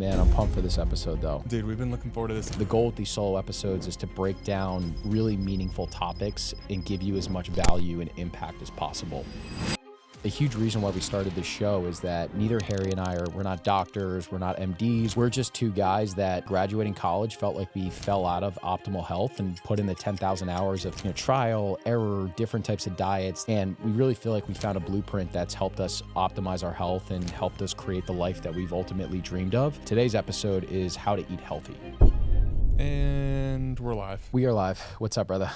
man, I'm pumped for this episode though. Dude, we've been looking forward to this. The goal with these solo episodes is to break down really meaningful topics and give you as much value and impact as possible. A huge reason why we started this show is that neither Harry and I we're not doctors, we're not MDs. We're just two guys that graduating college felt like we fell out of optimal health and put in the 10,000 hours of trial, error, different types of diets. And we really feel like we found a blueprint that's helped us optimize our health and helped us create the life that we've ultimately dreamed of. Today's episode is how to eat healthy. And we're live. We are live. What's up, brother?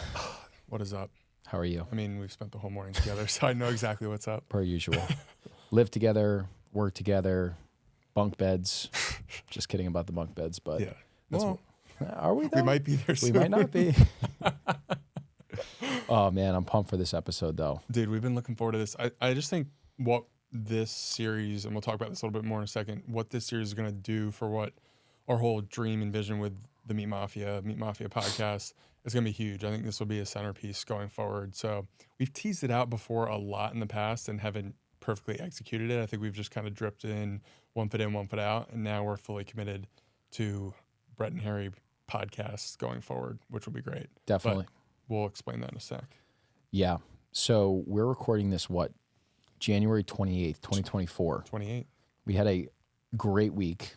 What is up? How are you? I mean, we've spent the whole morning together, so I know exactly what's up. Per usual. Live together, work together, bunk beds. Just kidding about the bunk beds, but Yeah. that's Well, are we though? we might be there We soon. might not be. Oh man, I'm pumped for this episode though. Dude, we've been looking forward to this. I just think what this series, and we'll talk about this a little bit more in a second, what this series is going to do for what our whole dream and vision with the Meat Mafia podcast is going to be huge. I think this will be a centerpiece going forward. So we've teased it out before a lot in the past and haven't perfectly executed it. I think we've just kind of dripped in, one foot in, one foot out. And now we're fully committed to Brett and Harry podcasts going forward, which will be great. Definitely. But we'll explain that in a sec. Yeah. So we're recording this, January 28th, 2024. 28. We had a great week.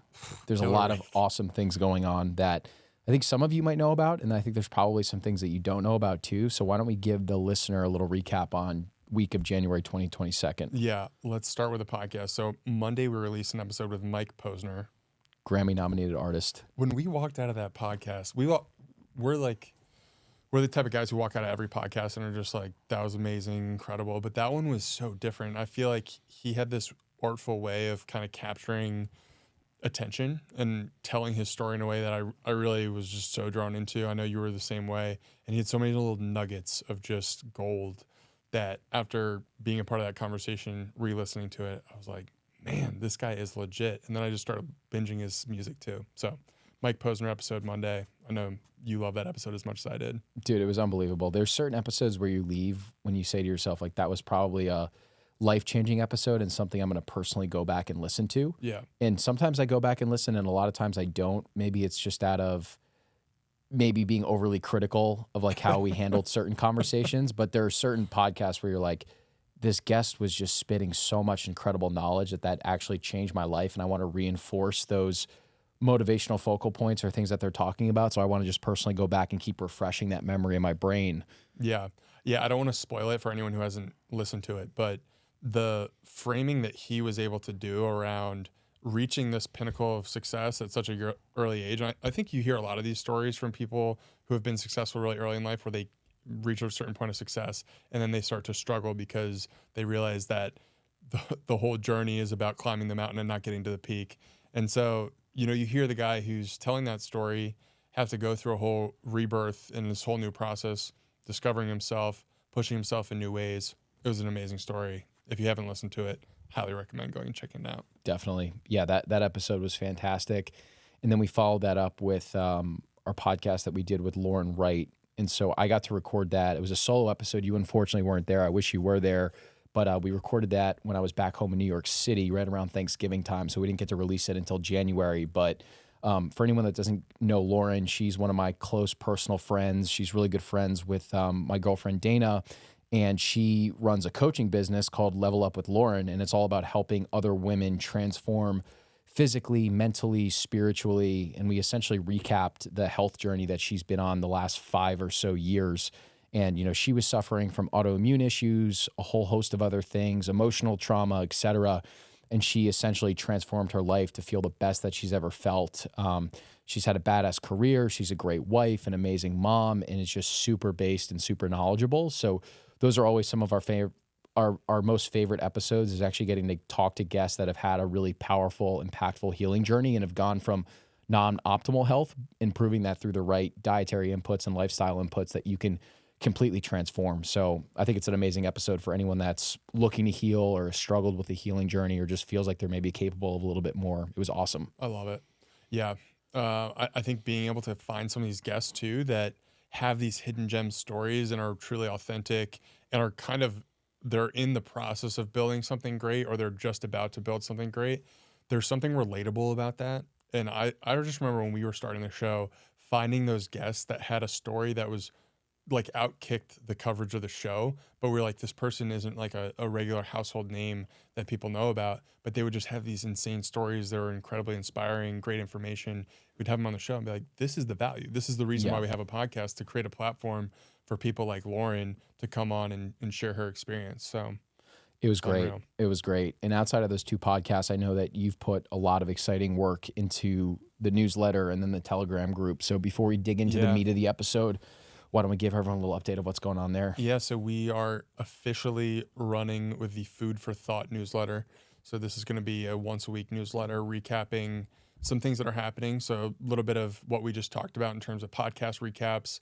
There's a Killer lot of week. awesome things going on that I think some of you might know about, and I think there's probably some things that you don't know about too. So why don't we give the listener a little recap on week of January 2022? Yeah, let's start with the podcast. So Monday we released an episode with Mike Posner. Grammy-nominated artist. When we walked out of that podcast, we're the type of guys who walk out of every podcast and are just like, that was amazing, incredible. But that one was so different. I feel like he had this artful way of kind of capturing attention and telling his story in a way that I really was just so drawn into. I know you were the same way. And he had so many little nuggets of just gold that after being a part of that conversation, re-listening to it, I was like, man, this guy is legit. And then I just started binging his music too. So Mike Posner episode Monday. I know you love that episode as much as I did. Dude, it was unbelievable. There's certain episodes where you leave when you say to yourself, like, that was probably a life-changing episode and something I'm going to personally go back and listen to. Yeah. And sometimes I go back and listen, and a lot of times I don't. Maybe it's just out of maybe being overly critical of like how we handled certain conversations. But there are certain podcasts where you're like, this guest was just spitting so much incredible knowledge that actually changed my life. And I want to reinforce those motivational focal points or things that they're talking about. So I want to just personally go back and keep refreshing that memory in my brain. Yeah. Yeah. I don't want to spoil it for anyone who hasn't listened to it, but the framing that he was able to do around reaching this pinnacle of success at such a early age. And I think you hear a lot of these stories from people who have been successful really early in life where they reach a certain point of success and then they start to struggle because they realize that the whole journey is about climbing the mountain and not getting to the peak. And so, you hear the guy who's telling that story have to go through a whole rebirth in this whole new process, discovering himself, pushing himself in new ways. It was an amazing story. If you haven't listened to it, highly recommend going and checking it out. Definitely. Yeah, that episode was fantastic. And then we followed that up with our podcast that we did with Lauren Wright. And so I got to record that. It was a solo episode. You unfortunately weren't there. I wish you were there. But we recorded that when I was back home in New York City right around Thanksgiving time. So we didn't get to release it until January. But for anyone that doesn't know Lauren, she's one of my close personal friends. She's really good friends with my girlfriend, Dana. And she runs a coaching business called Level Up with Lauren. And it's all about helping other women transform physically, mentally, spiritually. And we essentially recapped the health journey that she's been on the last 5 or so years. And, she was suffering from autoimmune issues, a whole host of other things, emotional trauma, et cetera. And she essentially transformed her life to feel the best that she's ever felt. She's had a badass career. She's a great wife, an amazing mom, and is just super based and super knowledgeable. So those are always some of our most favorite episodes, is actually getting to talk to guests that have had a really powerful, impactful healing journey and have gone from non-optimal health, improving that through the right dietary inputs and lifestyle inputs that you can completely transform. So I think it's an amazing episode for anyone that's looking to heal or struggled with a healing journey or just feels like they're maybe capable of a little bit more. It was awesome. I love it. Yeah. I think being able to find some of these guests too that have these hidden gem stories and are truly authentic and are they're in the process of building something great or they're just about to build something great. There's something relatable about that. And I just remember when we were starting the show, finding those guests that had a story that was like outkicked the coverage of the show, but we're like, this person isn't like a regular household name that people know about, but they would just have these insane stories that were incredibly inspiring, great information. We'd have them on the show and be like, this is the value. This is the reason why we have a podcast, to create a platform for people like Lauren to come on and share her experience. So it was great. unreal. It was great. And outside of those 2 podcasts, I know that you've put a lot of exciting work into the newsletter and then the Telegram group. So before we dig into the meat of the episode, why don't we give everyone a little update of what's going on there? Yeah, so we are officially running with the Food for Thought newsletter. So this is going to be a once-a-week newsletter recapping some things that are happening. So a little bit of what we just talked about in terms of podcast recaps,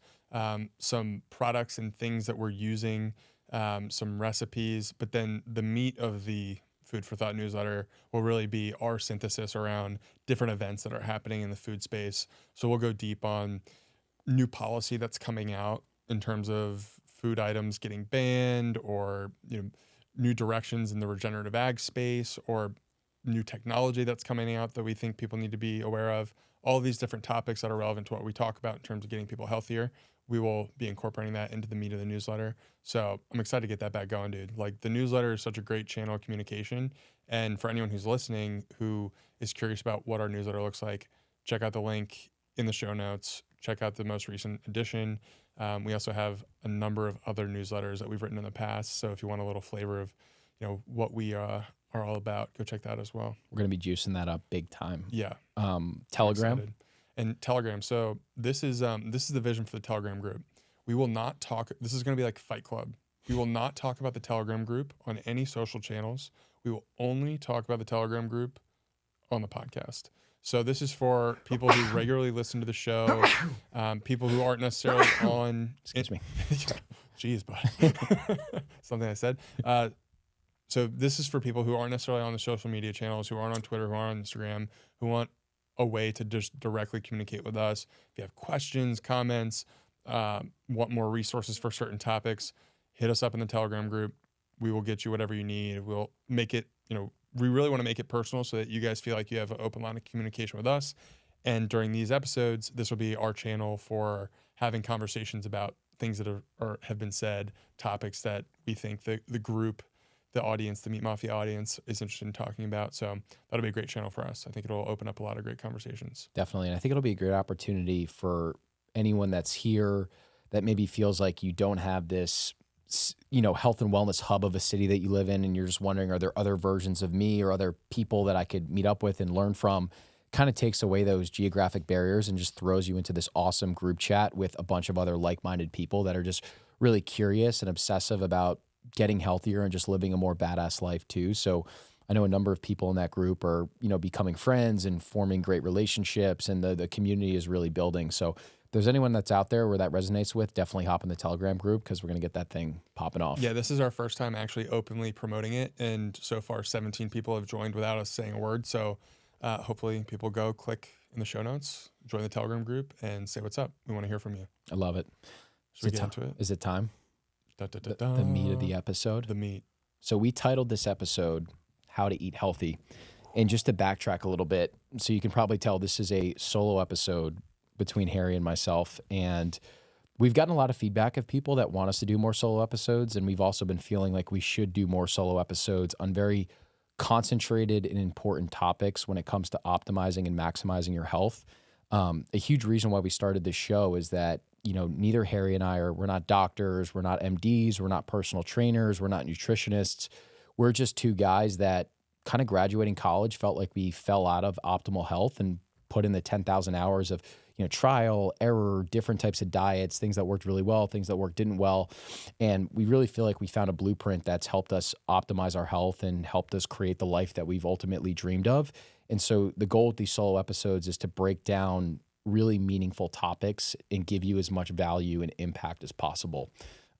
some products and things that we're using, some recipes. But then the meat of the Food for Thought newsletter will really be our synthesis around different events that are happening in the food space. So we'll go deep on new policy that's coming out in terms of food items getting banned, or new directions in the regenerative ag space, or new technology that's coming out that we think people need to be aware of. All of these different topics that are relevant to what we talk about in terms of getting people healthier, we will be incorporating that into the meat of the newsletter. So I'm excited to get that back going, dude. Like, the newsletter is such a great channel of communication. And for anyone who's listening who is curious about what our newsletter looks like, check out the link in the show notes. Check out the most recent edition. We also have a number of other newsletters that we've written in the past. So if you want a little flavor of, what we are all about, go check that out as well. We're going to be juicing that up big time. Yeah. Telegram. And Telegram. So this is the vision for the Telegram group. We will not talk. This is going to be like Fight Club. We will not talk about the Telegram group on any social channels. We will only talk about the Telegram group on the podcast. So this is for people who regularly listen to the show, people who aren't necessarily on. Excuse me. Jeez, bud. Something I said. So this is for people who aren't necessarily on the social media channels, who aren't on Twitter, who aren't on Instagram, who want a way to just directly communicate with us. If you have questions, comments, want more resources for certain topics, hit us up in the Telegram group. We will get you whatever you need. We'll make it, we really want to make it personal so that you guys feel like you have an open line of communication with us. And during these episodes, this will be our channel for having conversations about things that have been said, topics that we think the group, the audience, the Meat Mafia audience is interested in talking about. So that'll be a great channel for us. I think it'll open up a lot of great conversations. Definitely. And I think it'll be a great opportunity for anyone that's here that maybe feels like you don't have this health and wellness hub of a city that you live in, and you're just wondering, are there other versions of me or other people that I could meet up with and learn from? Kind of takes away those geographic barriers and just throws you into this awesome group chat with a bunch of other like-minded people that are just really curious and obsessive about getting healthier and just living a more badass life too. So I know a number of people in that group are, becoming friends and forming great relationships, and the community is really building. So if there's anyone that's out there where that resonates with, definitely hop in the Telegram group, because we're going to get that thing popping off. Yeah, this is our first time actually openly promoting it. And so far, 17 people have joined without us saying a word. So hopefully people go click in the show notes, join the Telegram group, and say what's up. We want to hear from you. I love it. Should we get into it? Is it time? The meat of the episode. The meat. So we titled this episode, How to Eat Healthy. And just to backtrack a little bit, so you can probably tell this is a solo episode between Harry and myself. And we've gotten a lot of feedback of people that want us to do more solo episodes. And we've also been feeling like we should do more solo episodes on very concentrated and important topics when it comes to optimizing and maximizing your health. A huge reason why we started this show is that, neither Harry and I we're not doctors, we're not MDs, we're not personal trainers, we're not nutritionists. We're just 2 guys that kind of graduating college felt like we fell out of optimal health and put in the 10,000 hours of, trial, error, different types of diets, things that worked really well, things that didn't well. And we really feel like we found a blueprint that's helped us optimize our health and helped us create the life that we've ultimately dreamed of. And so the goal with these solo episodes is to break down really meaningful topics and give you as much value and impact as possible.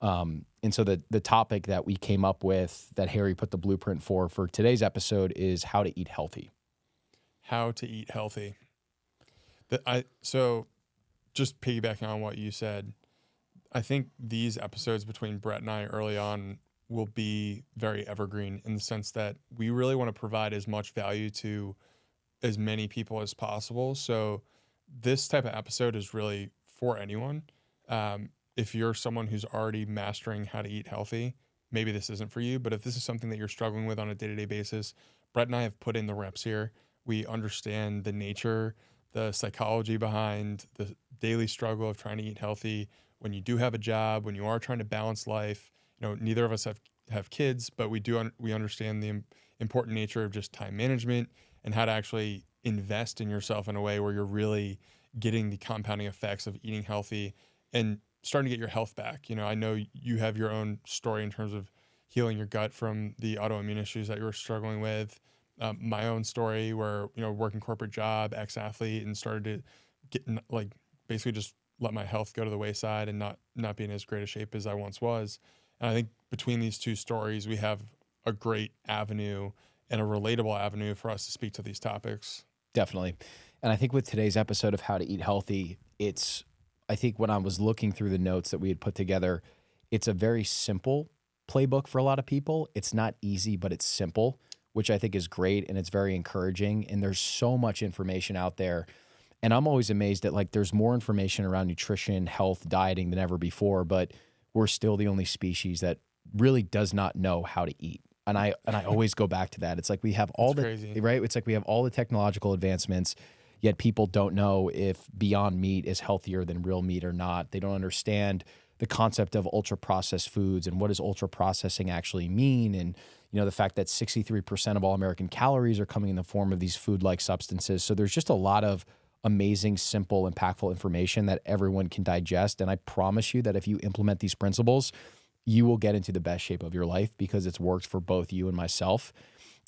And so the topic that we came up with, that Harry put the blueprint for today's episode, is how to eat healthy. How to eat healthy. So just piggybacking on what you said, I think these episodes between Brett and I early on will be very evergreen, in the sense that we really want to provide as much value to as many people as possible. So this type of episode is really for anyone. If you're someone who's already mastering how to eat healthy, maybe this isn't for you. But if this is something that you're struggling with on a day-to-day basis, Brett and I have put in the reps here. We understand the nature, the psychology behind the daily struggle of trying to eat healthy. When you do have a job, when you are trying to balance life, neither of us have kids, but we understand the important nature of just time management and how to actually invest in yourself in a way where you're really getting the compounding effects of eating healthy and starting to get your health back. I know you have your own story in terms of healing your gut from the autoimmune issues that you were struggling with. My own story where, working corporate job, ex-athlete, and started to get basically just let my health go to the wayside and not be in as great a shape as I once was. And I think between these two stories, we have a great avenue and a relatable avenue for us to speak to these topics. Definitely. And I think with today's episode of How to Eat Healthy, I think when I was looking through the notes that we had put together, it's a very simple playbook for a lot of people. It's not easy, but it's simple, which I think is great. And it's very encouraging. And there's so much information out there. And I'm always amazed at there's more information around nutrition, health, dieting than ever before, but we're still the only species that really does not know how to eat. And I always go back to that. It's like we have all crazy. Right? It's like we have all the technological advancements, yet people don't know if Beyond Meat is healthier than real meat or not. They don't understand the concept of ultra processed foods and what does ultra processing actually mean. And, the fact that 63% of all American calories are coming in the form of these food-like substances. So there's just a lot of amazing, simple, impactful information that everyone can digest. And I promise you that if you implement these principles, you will get into the best shape of your life because it's worked for both you and myself.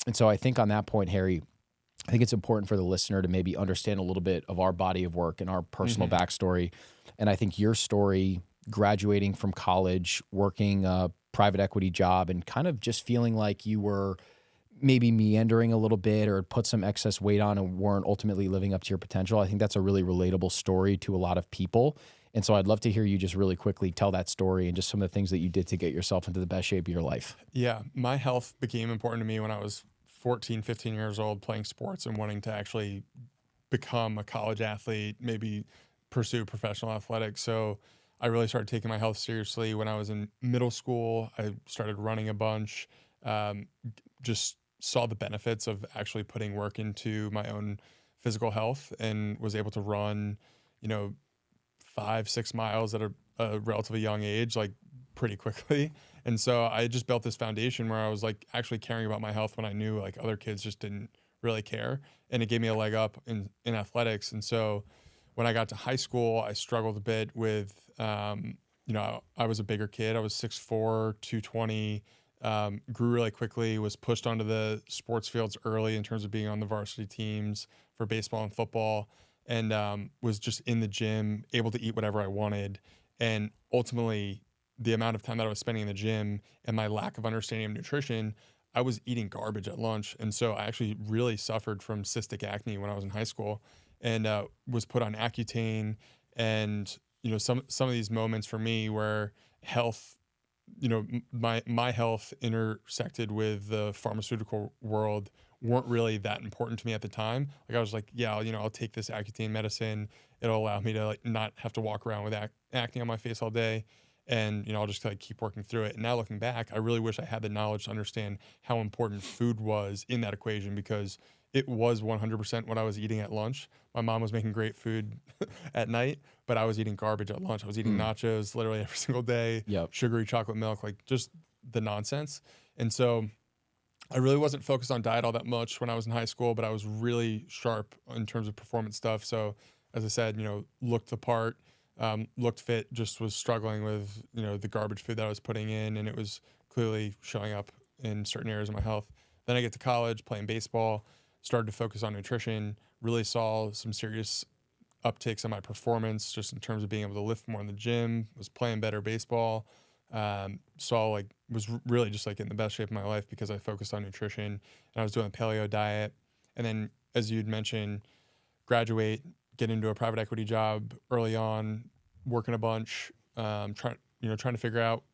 And so I think on that point, Harry, I think it's important for the listener to maybe understand a little bit of our body of work and our personal backstory. And I think your story, graduating from college, working a private equity job, and kind of just feeling like you were maybe meandering a little bit or put some excess weight on and weren't ultimately living up to your potential. I think that's a really relatable story to a lot of people. And so I'd love to hear you just really quickly tell that story and just some of the things that you did to get yourself into the best shape of your life. Yeah, my health became important to me when I was 14, 15 years old, playing sports and wanting to actually become a college athlete, maybe pursue professional athletics. So I really started taking my health seriously when I was in middle school. I started running a bunch, just saw the benefits of actually putting work into my own physical health and was able to run, 5-6 miles at a relatively young age, pretty quickly. And so I just built this foundation where I was actually caring about my health when I knew other kids just didn't really care. And it gave me a leg up in athletics. And so when I got to high school, I struggled a bit with, I was a bigger kid. I was 6'4", 220, grew really quickly, was pushed onto the sports fields early in terms of being on the varsity teams for baseball and football, and was just in the gym, able to eat whatever I wanted. And ultimately, the amount of time that I was spending in the gym and my lack of understanding of nutrition, I was eating garbage at lunch. And so I actually really suffered from cystic acne when I was in high school and was put on Accutane. And, some of these moments for me where health, my health intersected with the pharmaceutical world weren't really that important to me at the time. I was like, yeah, I'll take this Accutane medicine. It'll allow me to not have to walk around with acne on my face all day. And, I'll just keep working through it. And now looking back, I really wish I had the knowledge to understand how important food was in that equation, because it was 100% what I was eating at lunch. My mom was making great food at night, but I was eating garbage at lunch. I was eating nachos literally every single day, sugary chocolate milk, just the nonsense. And so I really wasn't focused on diet all that much when I was in high school, but I was really sharp in terms of performance stuff. So as I said, looked the part, looked fit, just was struggling with, the garbage food that I was putting in, and it was clearly showing up in certain areas of my health. Then I get to college, playing baseball, started to focus on nutrition, really saw some serious upticks in my performance just in terms of being able to lift more in the gym, was playing better baseball, was really just in the best shape of my life because I focused on nutrition, and I was doing a paleo diet. And then, as you'd mentioned, graduate, get into a private equity job early on, working a bunch, trying to figure out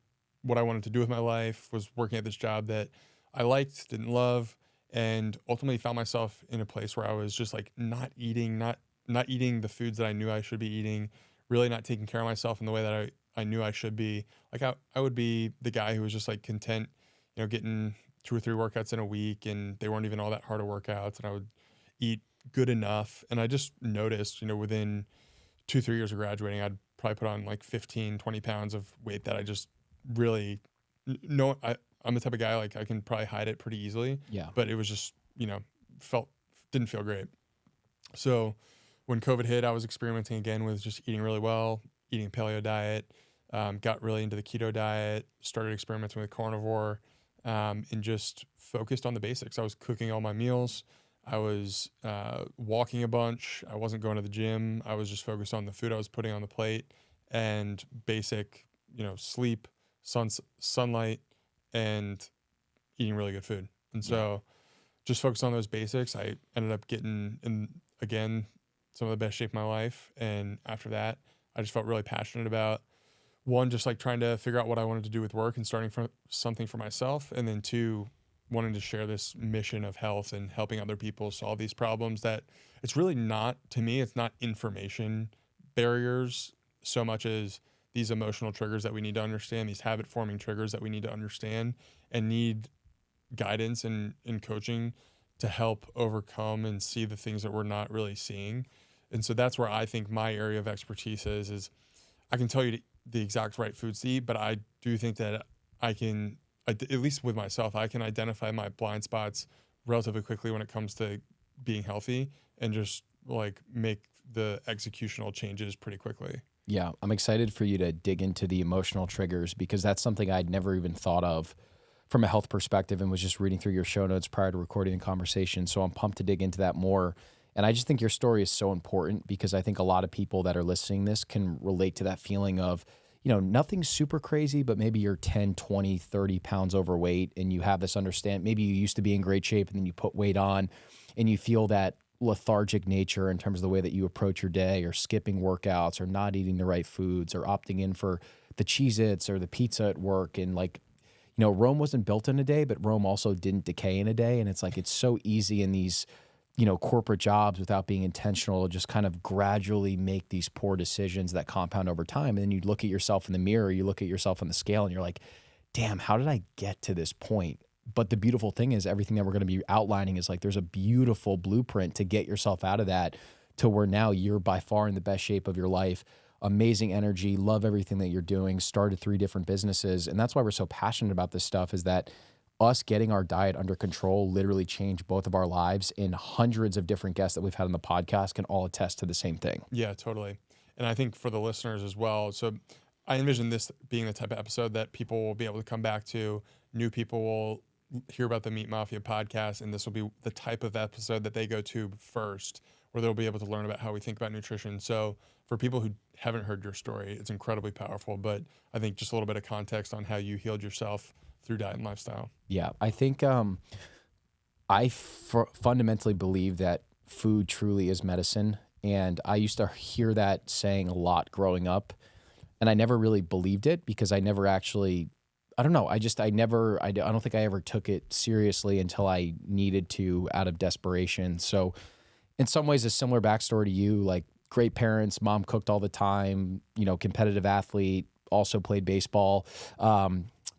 what I wanted to do with my life, was working at this job that I liked, didn't love, and ultimately found myself in a place where I was just like not eating the foods that I knew I should be eating, really not taking care of myself in the way that I knew I should be. Like I would be the guy who was just like content, getting 2 or 3 workouts in a week, and they weren't even all that hard of workouts, and I would eat good enough. And I just noticed, within 2, 3 years of graduating, I'd probably put on like 15, 20 pounds of weight that I just really no, I'm the type of guy, like, I can probably hide it pretty easily. Yeah. But it was just, felt didn't feel great. So when COVID hit, I was experimenting again with just eating really well, eating a paleo diet, got really into the keto diet, started experimenting with carnivore, and just focused on the basics. I was cooking all my meals. I was walking a bunch. I wasn't going to the gym. I was just focused on the food I was putting on the plate and basic, sleep, sunlight, and eating really good food. And so just focused on those basics. I ended up getting in, again, some of the best shape of my life. And after that, I just felt really passionate about, one, just like trying to figure out what I wanted to do with work and starting from something for myself. And then 2, wanting to share this mission of health and helping other people solve these problems that it's really not, to me, it's not information barriers so much as these emotional triggers that we need to understand, these habit forming triggers that we need to understand and need guidance and coaching to help overcome and see the things that we're not really seeing. And so that's where I think my area of expertise is I can tell you the exact right foods to eat, but I do think that I can, at least with myself, I can identify my blind spots relatively quickly when it comes to being healthy and just like make the executional changes pretty quickly. Yeah, I'm excited for you to dig into the emotional triggers because that's something I'd never even thought of from a health perspective and was just reading through your show notes prior to recording the conversation. So I'm pumped to dig into that more. And I just think your story is so important because I think a lot of people that are listening to this can relate to that feeling of, nothing super crazy, but maybe you're 10, 20, 30 pounds overweight and you have this maybe you used to be in great shape and then you put weight on and you feel that lethargic nature in terms of the way that you approach your day or skipping workouts or not eating the right foods or opting in for the Cheez-Its or the pizza at work. And like, Rome wasn't built in a day, but Rome also didn't decay in a day. And it's like, it's so easy in these, corporate jobs without being intentional, just kind of gradually make these poor decisions that compound over time. And then you look at yourself in the mirror, you look at yourself on the scale and you're like, damn, how did I get to this point? But the beautiful thing is everything that we're going to be outlining is like, there's a beautiful blueprint to get yourself out of that to where now you're by far in the best shape of your life. Amazing energy, love everything that you're doing, started 3 different businesses. And that's why we're so passionate about this stuff is that us getting our diet under control literally changed both of our lives, and hundreds of different guests that we've had on the podcast can all attest to the same thing. Yeah, totally. And I think for the listeners as well. So I envision this being the type of episode that people will be able to come back to. New people will hear about the Meat Mafia podcast, and this will be the type of episode that they go to first, where they'll be able to learn about how we think about nutrition. So for people who haven't heard your story, it's incredibly powerful. But I think just a little bit of context on how you healed yourself through diet and lifestyle. Yeah, I think I fundamentally believe that food truly is medicine. And I used to hear that saying a lot growing up. And I never really believed it because I never actually, I don't know. I don't think I ever took it seriously until I needed to out of desperation. So in some ways, a similar backstory to you, like great parents, mom cooked all the time, competitive athlete, also played baseball.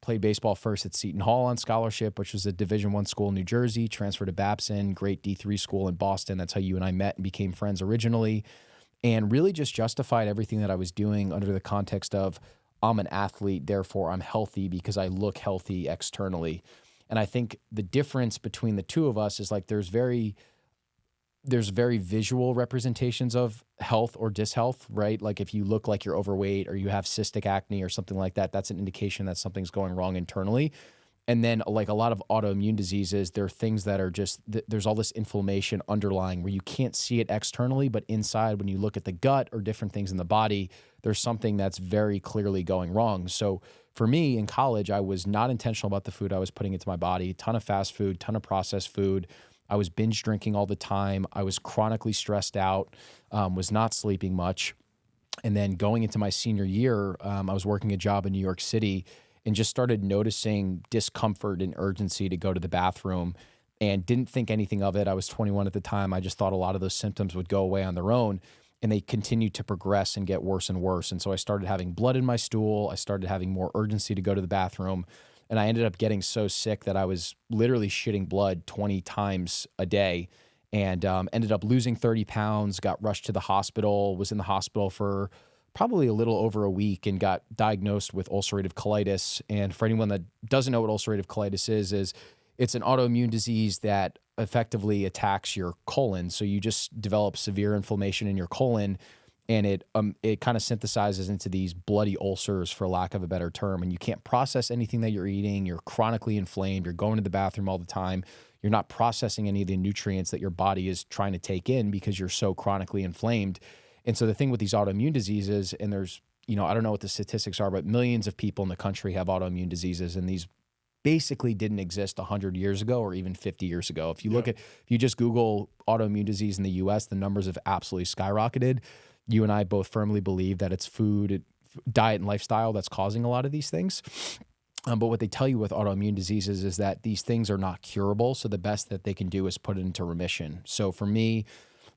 Played baseball first at Seton Hall on scholarship, which was a Division I school in New Jersey, transferred to Babson, great D3 school in Boston. That's how you and I met and became friends originally. And really just justified everything that I was doing under the context of I'm an athlete, therefore I'm healthy because I look healthy externally. And I think the difference between the two of us is like there's very visual representations of health or dishealth, right? Like if you look like you're overweight or you have cystic acne or something like that, that's an indication that something's going wrong internally. And then like a lot of autoimmune diseases, there are things that are just, there's all this inflammation underlying where you can't see it externally, but inside when you look at the gut or different things in the body, there's something that's very clearly going wrong. So for me in college, I was not intentional about the food I was putting into my body, ton of fast food, ton of processed food. I was binge drinking all the time. I was chronically stressed out, was not sleeping much. And then going into my senior year, I was working a job in New York City and just started noticing discomfort and urgency to go to the bathroom. and didn't think anything of it. I was 21 at the time. I just thought a lot of those symptoms would go away on their own, and they continued to progress and get worse and worse. And so I started having blood in my stool. I started having more urgency to go to the bathroom. And I ended up getting so sick that I was literally shitting blood 20 times a day, and ended up losing 30 pounds, got rushed to the hospital, was in the hospital for probably a little over a week, and got diagnosed with ulcerative colitis. And for anyone that doesn't know what ulcerative colitis is it's an autoimmune disease that effectively attacks your colon. So you just develop severe inflammation in your colon, and it kind of synthesizes into these bloody ulcers, for lack of a better term. And you can't process anything that you're eating. You're chronically inflamed. You're going to the bathroom all the time. You're not processing any of the nutrients that your body is trying to take in because you're so chronically inflamed. And so the thing with these autoimmune diseases, and there's, I don't know what the statistics are, but millions of people in the country have autoimmune diseases, and these basically didn't exist 100 years ago or even 50 years ago. If you if you just Google autoimmune disease in the US, the numbers have absolutely skyrocketed. You and I both firmly believe that it's food, diet, and lifestyle that's causing a lot of these things. But what they tell you with autoimmune diseases is that these things are not curable. So the best that they can do is put it into remission. So for me,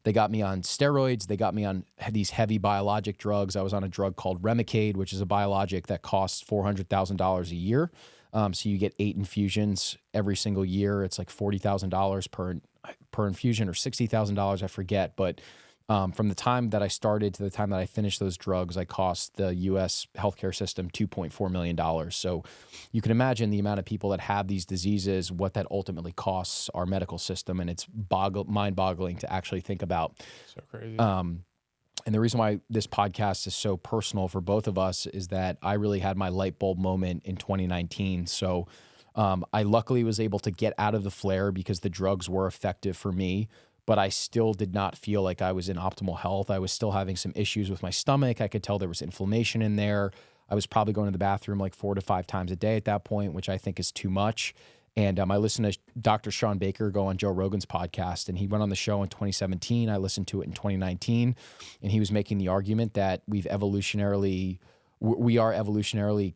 they got me on steroids. They got me on these heavy biologic drugs. I was on a drug called Remicade, which is a biologic that costs $400,000 a year. So you get 8 infusions every single year. It's like $40,000 per infusion, or $60,000, I forget. But from the time that I started to the time that I finished those drugs, I cost the U.S. healthcare system $2.4 million. So you can imagine the amount of people that have these diseases, what that ultimately costs our medical system, and it's mind-boggling to actually think about. So crazy. And the reason why this podcast is so personal for both of us is that I really had my light bulb moment in 2019. So I luckily was able to get out of the flare because the drugs were effective for me, but I still did not feel like I was in optimal health. I was still having some issues with my stomach. I could tell there was inflammation in there. I was probably going to the bathroom like 4 to 5 times a day at that point, which I think is too much. And I listened to Dr. Sean Baker go on Joe Rogan's podcast, and he went on the show in 2017. I listened to it in 2019, and he was making the argument that we are evolutionarily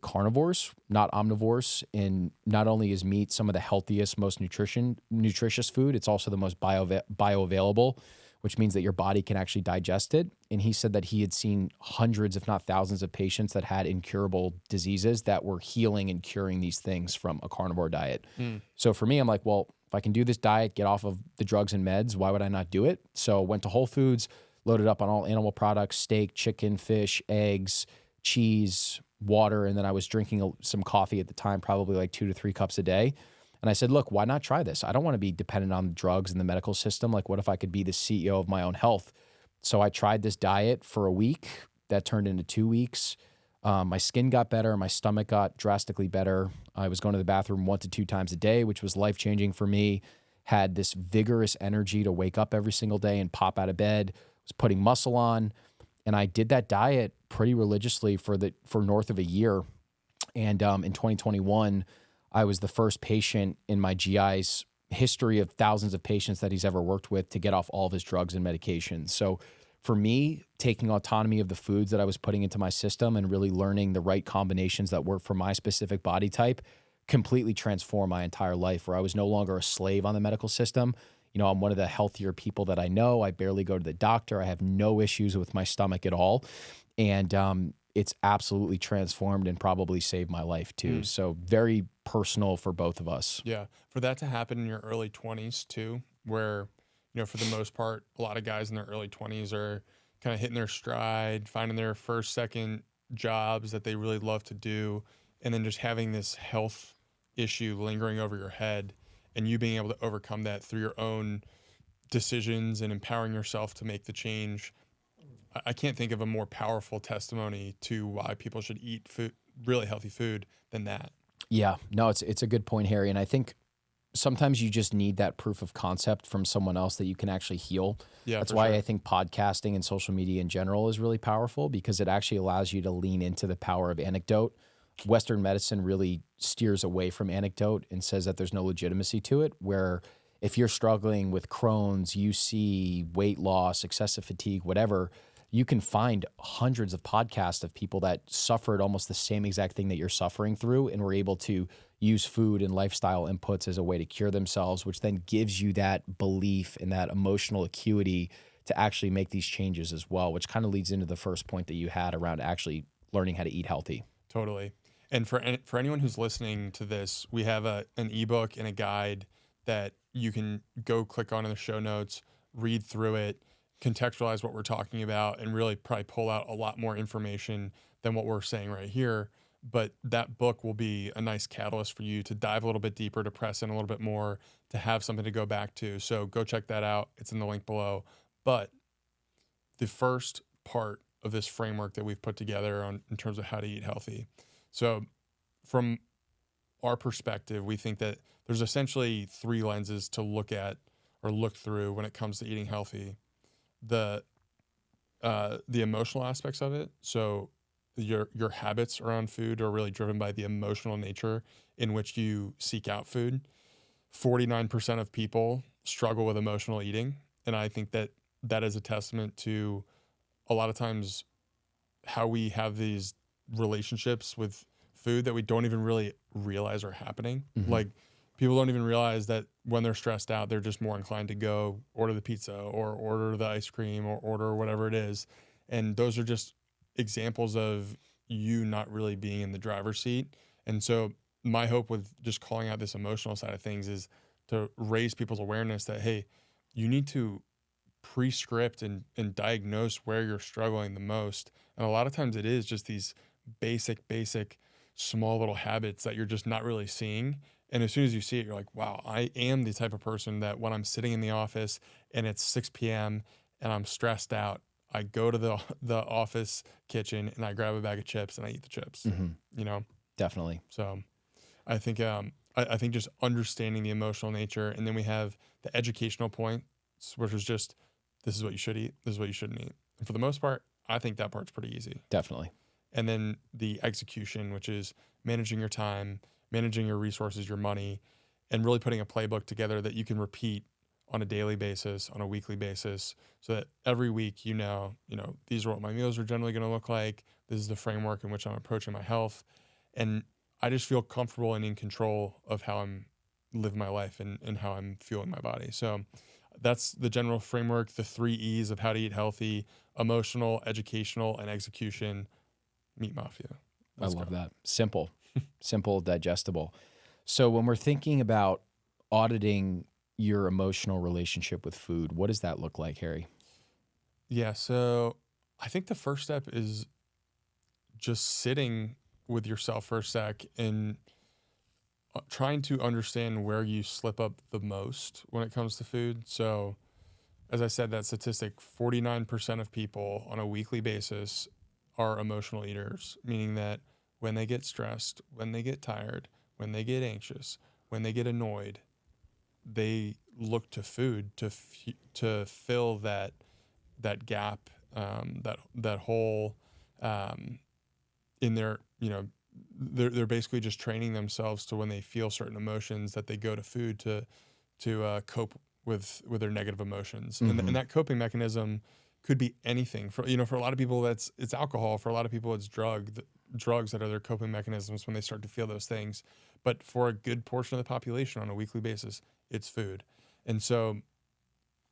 carnivores, not omnivores. And not only is meat some of the healthiest, most nutritious food, it's also the most bioavailable, which means that your body can actually digest it. And he said that he had seen hundreds, if not thousands, of patients that had incurable diseases that were healing and curing these things from a carnivore diet. So for me, I'm like, well, if I can do this diet, get off of the drugs and meds, why would I not do it? So went to Whole Foods, loaded up on all animal products, steak, chicken, fish, eggs, cheese, water, and then I was drinking some coffee at the time, probably like 2 to 3 cups a day. And I said, look, why not try this? I don't want to be dependent on drugs and the medical system. Like, what if I could be the CEO of my own health? So I tried this diet for a week. That turned into 2 weeks. My skin got better. My stomach got drastically better. I was going to the bathroom 1 to 2 times a day, which was life-changing for me. Had this vigorous energy to wake up every single day and pop out of bed. Was putting muscle on. And I did that diet pretty religiously for north of a year. And in 2021, I was the first patient in my GI's history of thousands of patients that he's ever worked with to get off all of his drugs and medications. So for me, taking autonomy of the foods that I was putting into my system and really learning the right combinations that work for my specific body type completely transformed my entire life, where I was no longer a slave on the medical system. I'm one of the healthier people that I know. I barely go to the doctor. I have no issues with my stomach at all. And it's absolutely transformed and probably saved my life too. So very personal for both of us. Yeah. For that to happen in your early 20s too, where, for the most part, a lot of guys in their early 20s are kind of hitting their stride, finding their first, second jobs that they really love to do, and then just having this health issue lingering over your head, and you being able to overcome that through your own decisions and empowering yourself to make the change. I can't think of a more powerful testimony to why people should eat food, really healthy food, than that. Yeah, no, it's a good point, Harry. And I think sometimes you just need that proof of concept from someone else that you can actually heal. Yeah, that's why I think podcasting and social media in general is really powerful, because it actually allows you to lean into the power of anecdote. Western medicine really steers away from anecdote and says that there's no legitimacy to it, where if you're struggling with Crohn's, UC, weight loss, excessive fatigue, whatever, you can find hundreds of podcasts of people that suffered almost the same exact thing that you're suffering through and were able to use food and lifestyle inputs as a way to cure themselves, which then gives you that belief and that emotional acuity to actually make these changes as well, which kind of leads into the first point that you had around actually learning how to eat healthy. Totally. And for anyone who's listening to this, we have an ebook and a guide that you can go click on in the show notes, read through it, contextualize what we're talking about, and really probably pull out a lot more information than what we're saying right here. But that book will be a nice catalyst for you to dive a little bit deeper, to press in a little bit more, to have something to go back to. So go check that out. It's in the link below. But the first part of this framework that we've put together in terms of how to eat healthy. So from our perspective, we think that there's essentially three lenses to look at or look through when it comes to eating healthy. The emotional aspects of it. So your habits around food are really driven by the emotional nature in which you seek out food. 49% of people struggle with emotional eating. And I think that is a testament to a lot of times how we have these relationships with food that we don't even really realize are happening. Mm-hmm. Like people don't even realize that when they're stressed out, they're just more inclined to go order the pizza or order the ice cream or order whatever it is. And those are just examples of you not really being in the driver's seat. And so my hope with just calling out this emotional side of things is to raise people's awareness that, hey, you need to pre-script and diagnose where you're struggling the most. And a lot of times it is just these basic, small little habits that you're just not really seeing. And as soon as you see it, you're like, wow, I am the type of person that when I'm sitting in the office and it's 6 p.m. and I'm stressed out, I go to the office kitchen and I grab a bag of chips and I eat the chips, you know? Definitely. So I think, I think just understanding the emotional nature. And then we have the educational point, which is just, this is what you should eat. This is what you shouldn't eat. And for the most part, I think that part's pretty easy. Definitely. And then the execution, which is managing your time, managing your resources, your money, and really putting a playbook together that you can repeat on a daily basis, on a weekly basis, so that every week, you know, these are what my meals are generally going to look like. This is the framework in which I'm approaching my health. And I just feel comfortable and in control of how I'm living my life and how I'm fueling my body. So that's the general framework, the 3 E's of how to eat healthy: emotional, educational, and execution. Meat Mafia. Let's love that. Simple, digestible. So when we're thinking about auditing your emotional relationship with food, what does that look like, Harry? Yeah, so I think the first step is just sitting with yourself for a sec and trying to understand where you slip up the most when it comes to food. So as I said, that statistic, 49% of people on a weekly basis are emotional eaters, meaning that when they get stressed, when they get tired, when they get anxious, when they get annoyed, they look to food to fill that gap, that hole in their, they're basically just training themselves to when they feel certain emotions that they go to food to cope with their negative emotions. Mm-hmm. And that coping mechanism could be anything. For a lot of people it's alcohol. For a lot of people it's drugs that are their coping mechanisms when they start to feel those things. But for a good portion of the population on a weekly basis, it's food. And so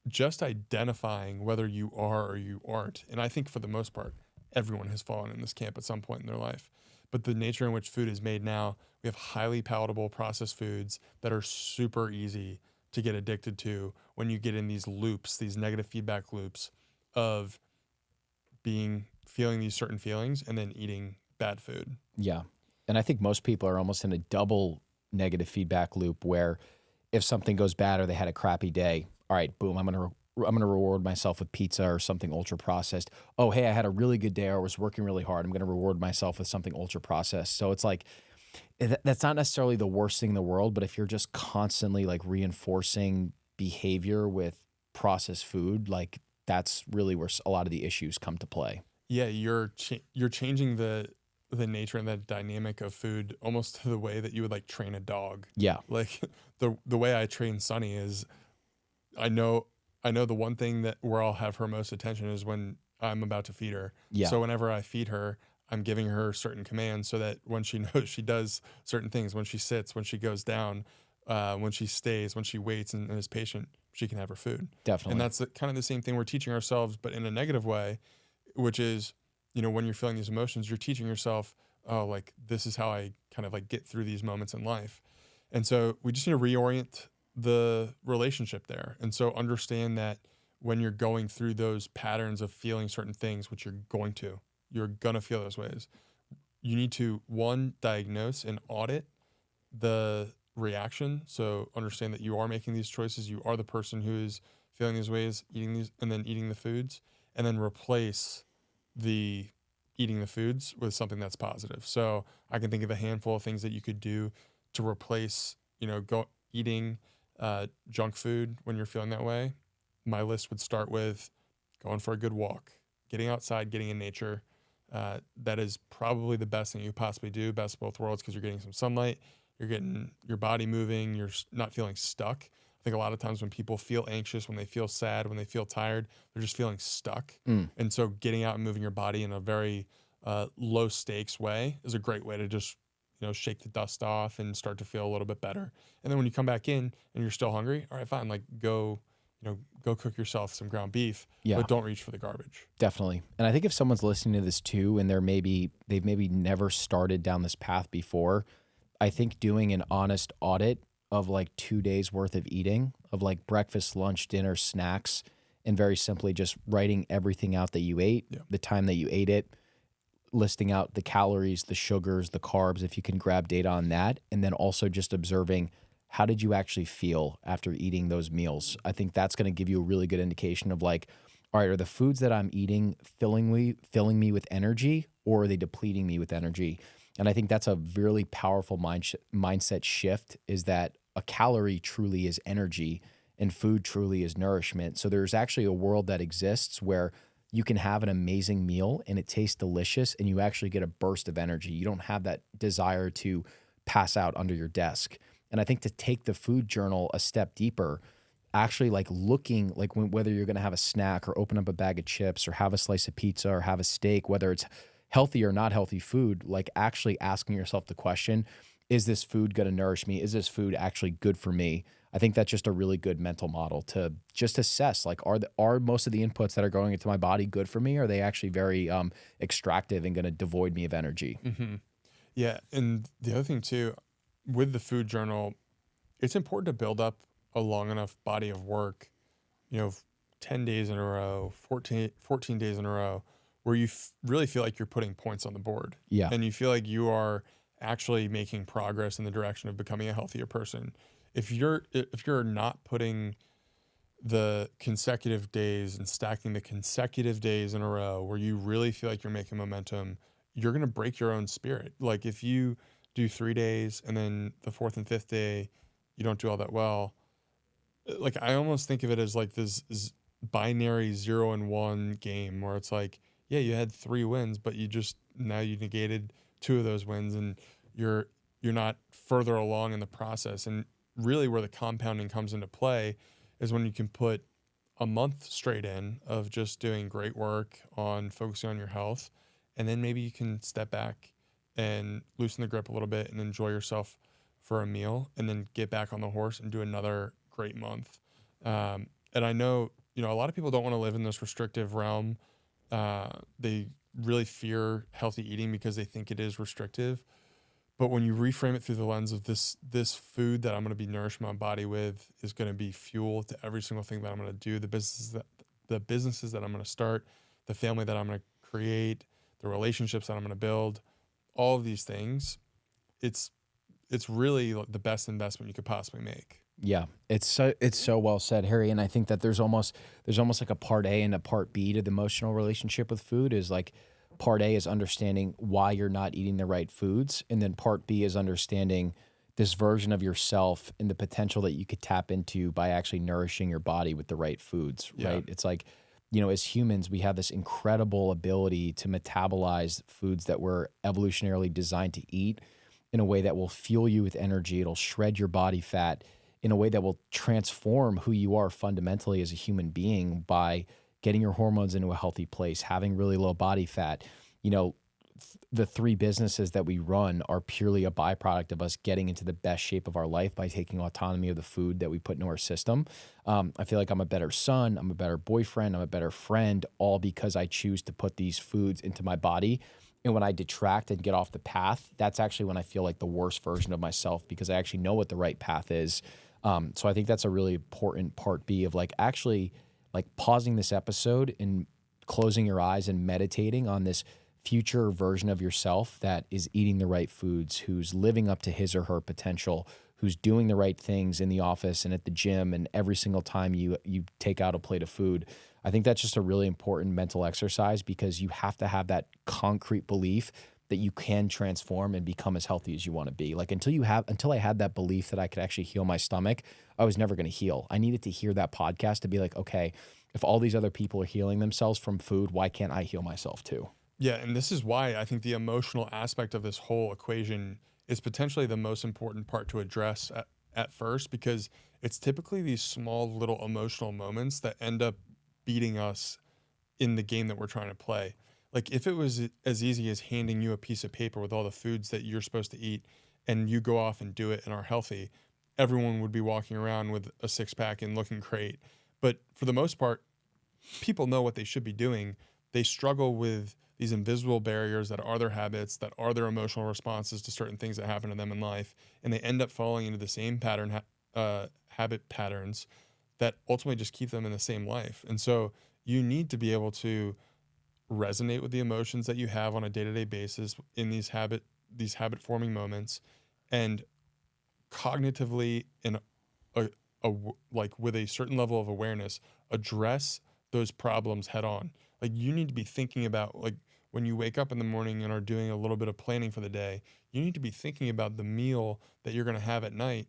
just identifying whether you are or you aren't, and I think for the most part, everyone has fallen in this camp at some point in their life. But the nature in which food is made now, we have highly palatable processed foods that are super easy to get addicted to when you get in these loops, these negative feedback loops of feeling these certain feelings and then eating bad food. Yeah. And I think most people are almost in a double negative feedback loop where if something goes bad or they had a crappy day, all right, boom, I'm going to reward myself with pizza or something ultra processed. Oh, hey, I had a really good day or I was working really hard. I'm going to reward myself with something ultra processed. So it's like, that's not necessarily the worst thing in the world, but if you're just constantly like reinforcing behavior with processed food, like that's really where a lot of the issues come to play. Yeah, you're changing the nature and the dynamic of food almost to the way that you would like train a dog. Yeah. Like the way I train Sunny is I know the one thing that where I'll have her most attention is when I'm about to feed her. Yeah. So whenever I feed her, I'm giving her certain commands so that when she knows she does certain things, when she sits, when she goes down, when she stays, when she waits and is patient, she can have her food. Definitely. And that's kind of the same thing we're teaching ourselves, but in a negative way, which is, when you're feeling these emotions, you're teaching yourself, oh, like this is how I kind of like get through these moments in life. And so we just need to reorient the relationship there. And so understand that when you're going through those patterns of feeling certain things, which you're going to feel those ways, you need to, one, diagnose and audit the reaction. So understand that you are making these choices. You are the person who is feeling these ways, eating these, and then eating the foods, and then replace the eating the foods with something that's positive. So I can think of a handful of things that you could do to replace, eating junk food when you're feeling that way. My list would start with going for a good walk, getting outside, getting in nature. That is probably the best thing you possibly do, best of both worlds, because you're getting some sunlight, you're getting your body moving, you're not feeling stuck. I think a lot of times when people feel anxious, when they feel sad, when they feel tired, they're just feeling stuck. And so getting out and moving your body in a very low stakes way is a great way to just, shake the dust off and start to feel a little bit better. And then when you come back in and you're still hungry, all right, fine, like go cook yourself some ground beef, but don't reach for the garbage. Definitely. And I think if someone's listening to this too, and they've maybe never started down this path before, I think doing an honest audit of like 2 days worth of eating, of like breakfast, lunch, dinner, snacks, and very simply just writing everything out that you ate, the time that you ate it, listing out the calories, the sugars, the carbs, if you can grab data on that, and then also just observing how did you actually feel after eating those meals. I think that's going to give you a really good indication of like, all right, are the foods that I'm eating filling me with energy, or are they depleting me with energy? And I think that's a really powerful mindset shift, is that a calorie truly is energy and food truly is nourishment. So there's actually a world that exists where you can have an amazing meal and it tastes delicious and you actually get a burst of energy. You don't have that desire to pass out under your desk. And I think to take the food journal a step deeper, actually like looking like whether you're going to have a snack or open up a bag of chips or have a slice of pizza or have a steak, whether it's healthy or not healthy food, like actually asking yourself the question, is this food going to nourish me? Is this food actually good for me? I think that's just a really good mental model to just assess, like, are most of the inputs that are going into my body good for me? Or are they actually very extractive and going to devoid me of energy? Mm-hmm. Yeah. And the other thing too, with the food journal, it's important to build up a long enough body of work, 10 days in a row, 14 days in a row, where you really feel like you're putting points on the board. Yeah. And you feel like you are actually making progress in the direction of becoming a healthier person. If you're not putting the consecutive days and stacking the consecutive days in a row where you really feel like you're making momentum, you're going to break your own spirit. Like if you do 3 days and then the fourth and fifth day, you don't do all that well. Like I almost think of it as like this binary 0 and 1 game where it's like, yeah, you had 3 wins, but you negated 2 of those wins and you're not further along in the process. And really where the compounding comes into play is when you can put a month straight in of just doing great work on focusing on your health. And then maybe you can step back and loosen the grip a little bit and enjoy yourself for a meal and then get back on the horse and do another great month. And I know, a lot of people don't want to live in this restrictive realm. They really fear healthy eating because they think it is restrictive. But when you reframe it through the lens of this food that I'm going to be nourishing my body with is going to be fuel to every single thing that I'm going to do, the businesses that I'm going to start, the family that I'm going to create, the relationships that I'm going to build, all of these things, it's really the best investment you could possibly make. Yeah, it's so well said, Harry. And I think that there's almost like a part A and a part B to the emotional relationship with food. Is like part A is understanding why you're not eating the right foods, and then part B is understanding this version of yourself and the potential that you could tap into by actually nourishing your body with the right foods. Right? It's like, as humans, we have this incredible ability to metabolize foods that we're evolutionarily designed to eat in a way that will fuel you with energy. It'll shred your body fat in a way that will transform who you are fundamentally as a human being by getting your hormones into a healthy place, having really low body fat, the three businesses that we run are purely a byproduct of us getting into the best shape of our life by taking autonomy of the food that we put into our system. I feel like I'm a better son, I'm a better boyfriend, I'm a better friend, all because I choose to put these foods into my body. And when I detract and get off the path, that's actually when I feel like the worst version of myself, because I actually know what the right path is. So I think that's a really important part B of like actually like pausing this episode and closing your eyes and meditating on this future version of yourself that is eating the right foods, who's living up to his or her potential, who's doing the right things in the office and at the gym and every single time you take out a plate of food. I think that's just a really important mental exercise, because you have to have that concrete belief that you can transform and become as healthy as you want to be. Like until I had that belief that I could actually heal my stomach, I was never going to heal. I needed to hear that podcast to be like, okay, if all these other people are healing themselves from food, why can't I heal myself too? Yeah, and this is why I think the emotional aspect of this whole equation is potentially the most important part to address at first, because it's typically these small little emotional moments that end up beating us in the game that we're trying to play. Like if it was as easy as handing you a piece of paper with all the foods that you're supposed to eat and you go off and do it and are healthy, everyone would be walking around with a six pack and looking great. But for the most part, people know what they should be doing. They struggle with these invisible barriers that are their habits, that are their emotional responses to certain things that happen to them in life. And they end up falling into the same habit patterns that ultimately just keep them in the same life. And so you need to be able to resonate with the emotions that you have on a day-to-day basis in these habit forming moments, and cognitively in like with a certain level of awareness, address those problems head on. Like you need to be thinking about, like when you wake up in the morning and are doing a little bit of planning for the day, you need to be thinking about the meal that you're going to have at night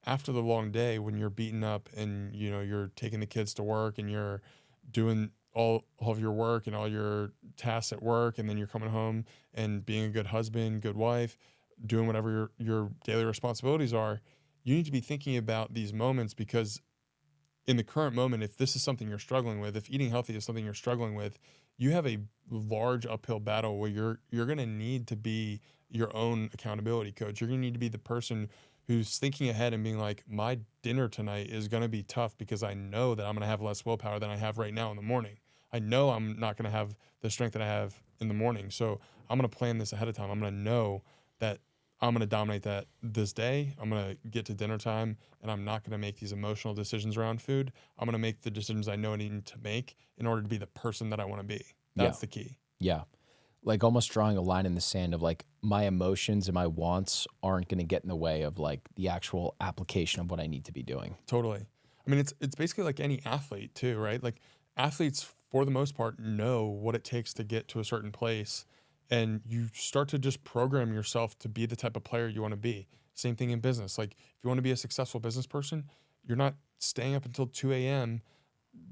after the long day, when you're beaten up and you're taking the kids to work and you're doing all of your work and all your tasks at work, and then you're coming home and being a good husband, good wife, doing whatever your daily responsibilities are. You need to be thinking about these moments, because in the current moment, if this is something you're struggling with, if eating healthy is something you're struggling with, you have a large uphill battle where you're going to need to be your own accountability coach. You're going to need to be the person who's thinking ahead and being like, my dinner tonight is going to be tough because I know that I'm going to have less willpower than I have right now in the morning. I know I'm not going to have the strength that I have in the morning. So I'm going to plan this ahead of time. I'm going to know that I'm going to dominate that this day. I'm going to get to dinner time and I'm not going to make these emotional decisions around food. I'm going to make the decisions I know I need to make in order to be the person that I want to be. That's the key. Yeah. Like almost drawing a line in the sand of like my emotions and my wants aren't going to get in the way of like the actual application of what I need to be doing. Totally. I mean, it's basically like any athlete too, right? Like athletes for the most part know what it takes to get to a certain place, and you start to just program yourself to be the type of player you want to be. Same thing in business. Like if you want to be a successful business person, you're not staying up until 2 a.m.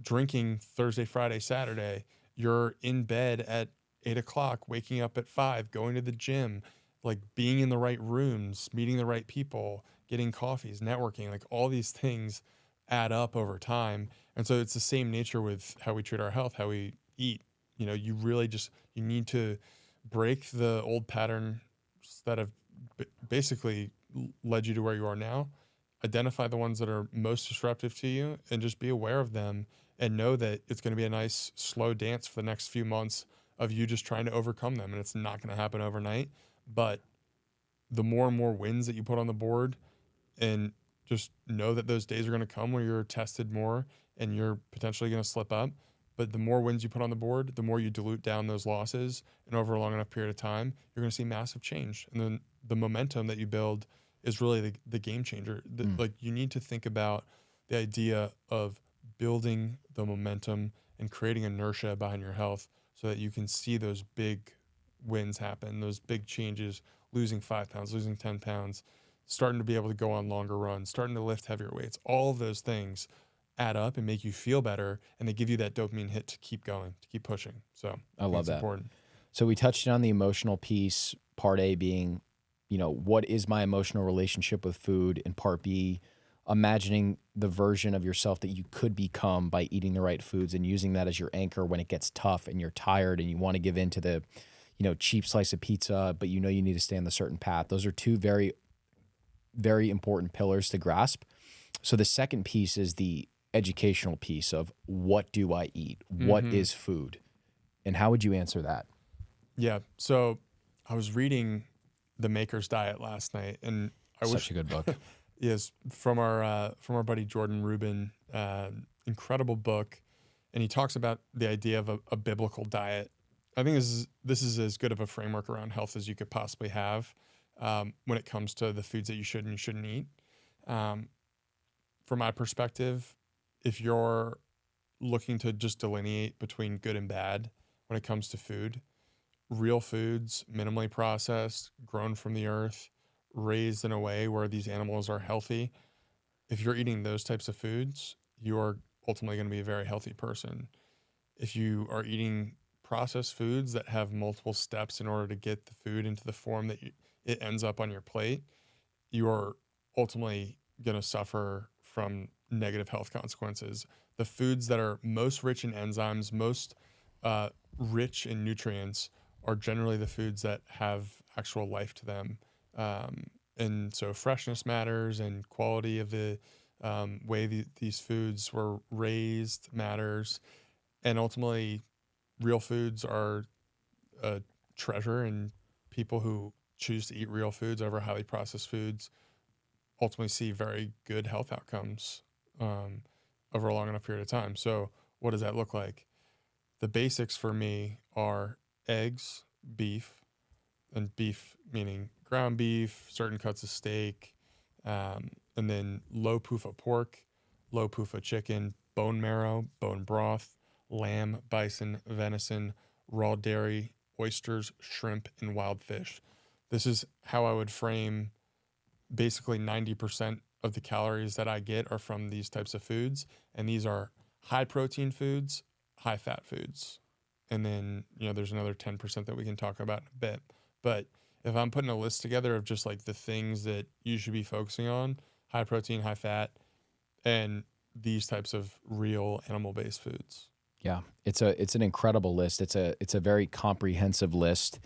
drinking Thursday, Friday, Saturday. You're in bed at 8 o'clock, waking up at 5, going to the gym, like being in the right rooms, meeting the right people, getting coffees, networking, like all these things add up over time. And so it's the same nature with how we treat our health, how we eat. You really you need to break the old patterns that have basically led you to where you are now, identify the ones that are most disruptive to you, and just be aware of them and know that it's going to be a nice slow dance for the next few months of you just trying to overcome them. And it's not going to happen overnight, but the more and more wins that you put on the board, and just know that those days are going to come where you're tested more and you're potentially going to slip up. But the more wins you put on the board, the more you dilute down those losses. And over a long enough period of time, you're going to see massive change. And then the momentum that you build is really the game changer. Like you need to think about the idea of building the momentum and creating inertia behind your health so that you can see those big wins happen, those big changes, losing 5 pounds, losing 10 pounds, starting to be able to go on longer runs, starting to lift heavier weights. All of those things add up and make you feel better, and they give you that dopamine hit to keep going, to keep pushing. So I love that. Important. So we touched on the emotional piece, part A being, what is my emotional relationship with food? And part B, imagining the version of yourself that you could become by eating the right foods and using that as your anchor when it gets tough and you're tired and you want to give in to the, cheap slice of pizza, but you need to stay on the certain path. Those are two very, very important pillars to grasp. So the second piece is the educational piece of what do I eat? What is food? And how would you answer that? Yeah. So I was reading The Maker's Diet last night, and Such a good book. yes, from our buddy Jordan Rubin, incredible book, and he talks about the idea of a biblical diet. I think this is as good of a framework around health as you could possibly have when it comes to the foods that you should and you shouldn't eat. From my perspective, if you're looking to just delineate between good and bad when it comes to food, real foods, minimally processed, grown from the earth, raised in a way where these animals are healthy, if you're eating those types of foods, you are ultimately going to be a very healthy person. If you are eating processed foods that have multiple steps in order to get the food into the form that it ends up on your plate, you are ultimately going to suffer from negative health consequences. The foods that are most rich in enzymes, most rich in nutrients, are generally the foods that have actual life to them. And so freshness matters, and quality of the way these foods were raised matters. And ultimately, real foods are a treasure, and people who choose to eat real foods over highly processed foods ultimately see very good health outcomes over a long enough period of time. So what does that look like? The basics for me are eggs, beef, and beef meaning ground beef, certain cuts of steak, and then low PUFA pork, low PUFA chicken, bone marrow, bone broth, lamb, bison, venison, raw dairy, oysters, shrimp, and wild fish. This is how I would frame basically 90% of the calories that I get are from these types of foods. And these are high protein foods, high fat foods. And then, there's another 10% that we can talk about in a bit. But if I'm putting a list together of just like the things that you should be focusing on, high protein, high fat, and these types of real animal-based foods. Yeah, it's an incredible list. It's a very comprehensive list.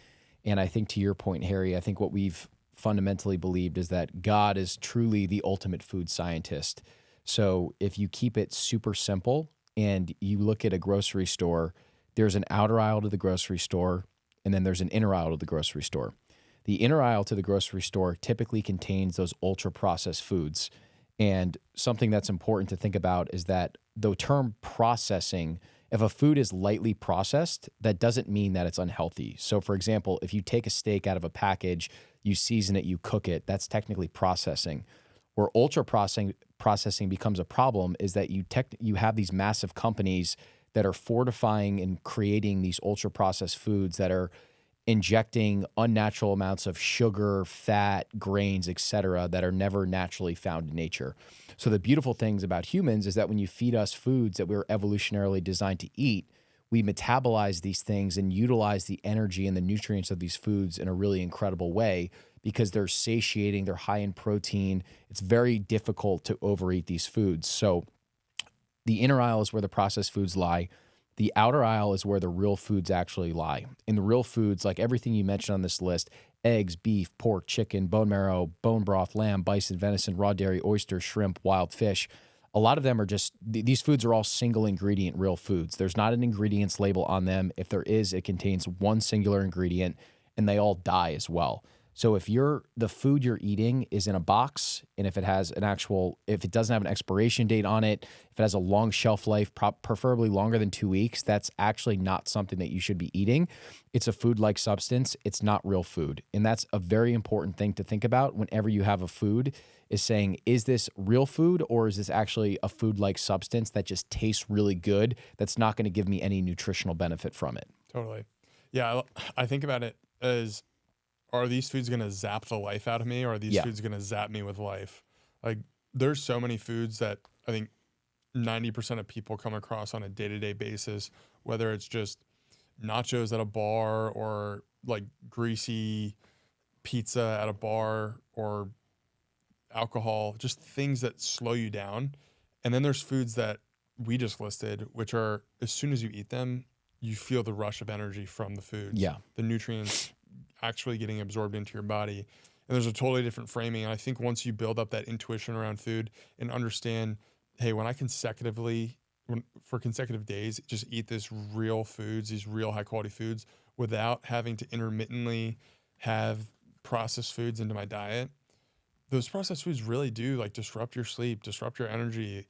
And I think to your point, Harry, I think what we've fundamentally believed is that God is truly the ultimate food scientist. So if you keep it super simple and you look at a grocery store, there's an outer aisle to the grocery store, and then there's an inner aisle to the grocery store. The inner aisle to the grocery store typically contains those ultra processed foods. And something that's important to think about is that the term processing, if a food is lightly processed, that doesn't mean that it's unhealthy. So for example, if you take a steak out of a package, you season it, you cook it, that's technically processing. Where ultra processing becomes a problem is that you have these massive companies that are fortifying and creating these ultra processed foods that are injecting unnatural amounts of sugar, fat, grains, etc., that are never naturally found in nature. So the beautiful things about humans is that when you feed us foods that we were evolutionarily designed to eat, we metabolize these things and utilize the energy and the nutrients of these foods in a really incredible way because they're satiating, they're high in protein. It's very difficult to overeat these foods. So the inner aisle is where the processed foods lie. The outer aisle is where the real foods actually lie. In the real foods, like everything you mentioned on this list, eggs, beef, pork, chicken, bone marrow, bone broth, lamb, bison, venison, raw dairy, oysters, shrimp, wild fish, a lot of them are just, these foods are all single ingredient real foods. There's not an ingredients label on them. If there is, it contains one singular ingredient, and they all die as well. So if the food you're eating is in a box, and if it doesn't have an expiration date on it, if it has a long shelf life, preferably longer than 2 weeks, that's actually not something that you should be eating. It's a food-like substance. It's not real food. And that's a very important thing to think about whenever you have a food, is saying, is this real food, or is this actually a food-like substance that just tastes really good that's not going to give me any nutritional benefit from it? Totally. Yeah, I think about it as, are these foods going to zap the life out of me, or are these foods going to zap me with life? Like, there's so many foods that I think 90% of people come across on a day-to-day basis, whether it's just nachos at a bar or like greasy pizza at a bar or alcohol, just things that slow you down. And then there's foods that we just listed, which are, as soon as you eat them, you feel the rush of energy from the foods. Yeah. The nutrients actually getting absorbed into your body. And there's a totally different framing. And I think once you build up that intuition around food and understand, hey, when I for consecutive days, just eat this real foods, these real high quality foods without having to intermittently have processed foods into my diet, those processed foods really do like disrupt your sleep, disrupt your energy.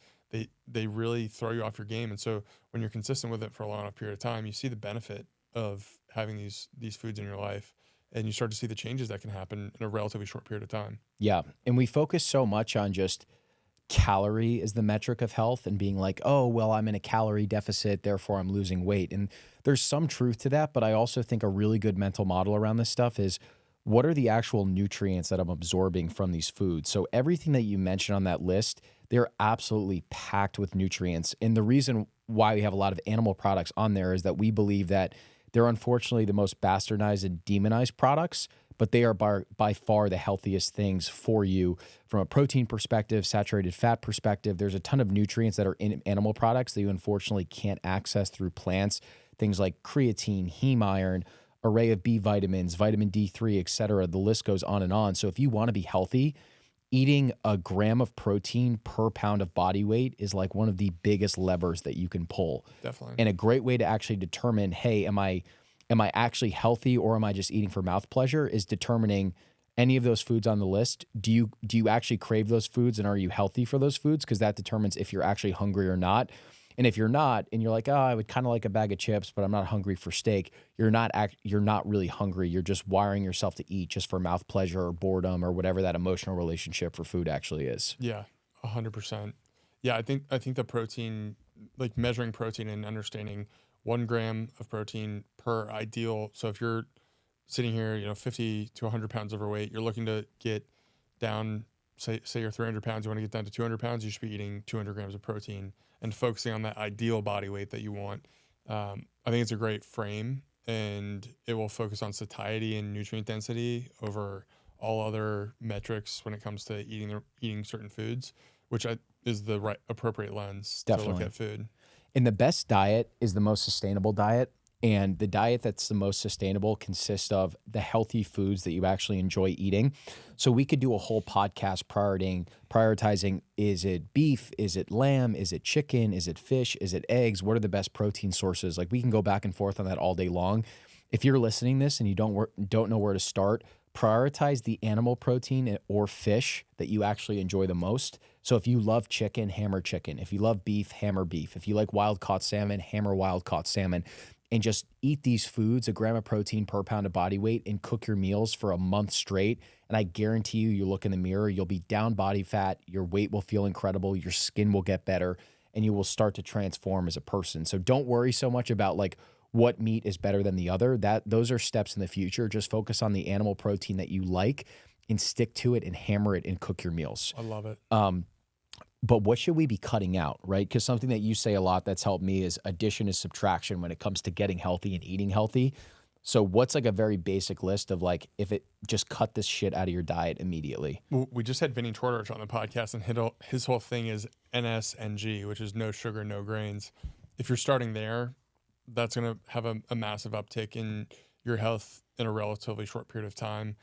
They really throw you off your game. And so when you're consistent with it for a long enough period of time, you see the benefit of having these foods in your life, and you start to see the changes that can happen in a relatively short period of time. Yeah. And we focus so much on just calorie is the metric of health and being like, oh, well, I'm in a calorie deficit, therefore I'm losing weight. And there's some truth to that. But I also think a really good mental model around this stuff is, what are the actual nutrients that I'm absorbing from these foods? So everything that you mentioned on that list, they're absolutely packed with nutrients. And the reason why we have a lot of animal products on there is that we believe that they're unfortunately the most bastardized and demonized products, but they are by far the healthiest things for you from a protein perspective, saturated fat perspective. There's a ton of nutrients that are in animal products that you unfortunately can't access through plants. Things like creatine, heme iron, array of B vitamins, vitamin D3, et cetera. The list goes on and on. So if you want to be healthy, eating a gram of protein per pound of body weight is like one of the biggest levers that you can pull. Definitely. And a great way to actually determine, hey, am I actually healthy or am I just eating for mouth pleasure, is determining any of those foods on the list. Do you actually crave those foods, and are you healthy for those foods? Because that determines if you're actually hungry or not. And if you're not, and you're like, oh, I would kind of like a bag of chips, but I'm not hungry for steak, you're not really hungry. You're just wiring yourself to eat just for mouth pleasure or boredom or whatever that emotional relationship for food actually is. Yeah, 100%. Yeah, I think the protein, like measuring protein and understanding 1 gram of protein per ideal. So if you're sitting here, 50 to 100 pounds overweight, you're looking to get down, say you're 300 pounds, you want to get down to 200 pounds, you should be eating 200 grams of protein and focusing on that ideal body weight that you want. I think it's a great frame, and it will focus on satiety and nutrient density over all other metrics when it comes to eating certain foods, which is the right appropriate lens to look at food. And the best diet is the most sustainable diet. And the diet that's the most sustainable consists of the healthy foods that you actually enjoy eating. So we could do a whole podcast prioritizing, is it beef? Is it lamb? Is it chicken? Is it fish? Is it eggs? What are the best protein sources? Like, we can go back and forth on that all day long. If you're listening to this and you don't know where to start, prioritize the animal protein or fish that you actually enjoy the most. So if you love chicken, hammer chicken. If you love beef, hammer beef. If you like wild-caught salmon, hammer wild-caught salmon. And just eat these foods, a gram of protein per pound of body weight, and cook your meals for a month straight. And I guarantee you look in the mirror, you'll be down body fat, your weight will feel incredible, your skin will get better, and you will start to transform as a person. So don't worry so much about like what meat is better than the other. Those are steps in the future. Just focus on the animal protein that you like and stick to it and hammer it and cook your meals. I love it. But what should we be cutting out, right? Because something that you say a lot that's helped me is addition is subtraction when it comes to getting healthy and eating healthy. So what's like a very basic list of like, if it just cut this shit out of your diet immediately? Well, we just had Vinny Tortorich on the podcast, and his whole thing is NSNG, which is no sugar, no grains. If you're starting there, that's going to have a massive uptick in your health in a relatively short period of time.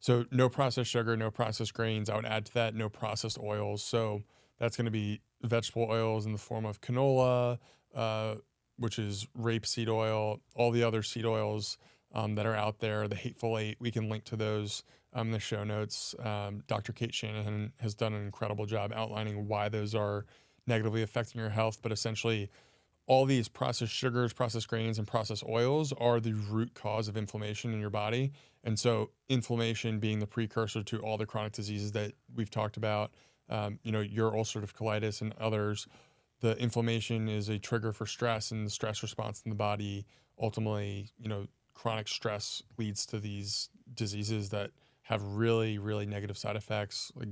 So no processed sugar, no processed grains. I would add to that no processed oils. So that's going to be vegetable oils in the form of canola, which is rapeseed oil, all the other seed oils that are out there, the Hateful Eight. We can link to those in the show notes. Dr. Kate Shanahan has done an incredible job outlining why those are negatively affecting your health. But essentially, all these processed sugars, processed grains, and processed oils are the root cause of inflammation in your body. And so inflammation being the precursor to all the chronic diseases that we've talked about, your ulcerative colitis and others, the inflammation is a trigger for stress, and the stress response in the body, ultimately, chronic stress leads to these diseases that have really, really negative side effects like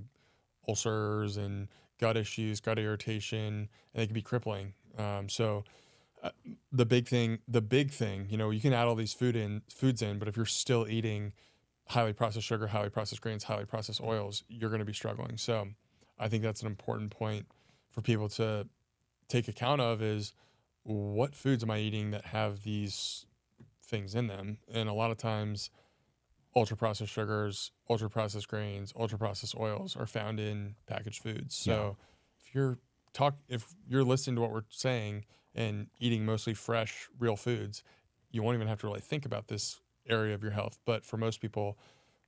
ulcers and gut issues, gut irritation, and they can be crippling. The big thing, you can add all these foods in, but if you're still eating highly processed sugar, highly processed grains, highly processed oils, you're going to be struggling. So I think that's an important point for people to take account of is, what foods am I eating that have these things in them? And a lot of times, ultra processed sugars, ultra processed grains, ultra processed oils are found in packaged foods. Yeah. So if you're listening to what we're saying and eating mostly fresh, real foods, you won't even have to really think about this area of your health. But for most people,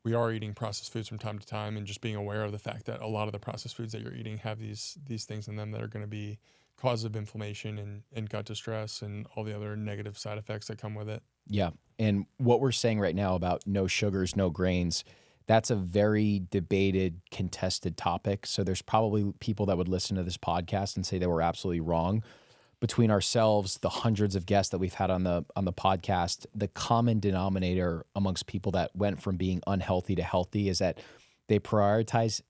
we are eating processed foods from time to time, and just being aware of the fact that a lot of the processed foods that you're eating have these things in them that are going to be causes of inflammation and gut distress and all the other negative side effects that come with it. Yeah. And what we're saying right now about no sugars, no grains, that's a very debated, contested topic. So there's probably people that would listen to this podcast and say that we're absolutely wrong. Between ourselves, the hundreds of guests that we've had on the podcast, the common denominator amongst people that went from being unhealthy to healthy is that they prioritize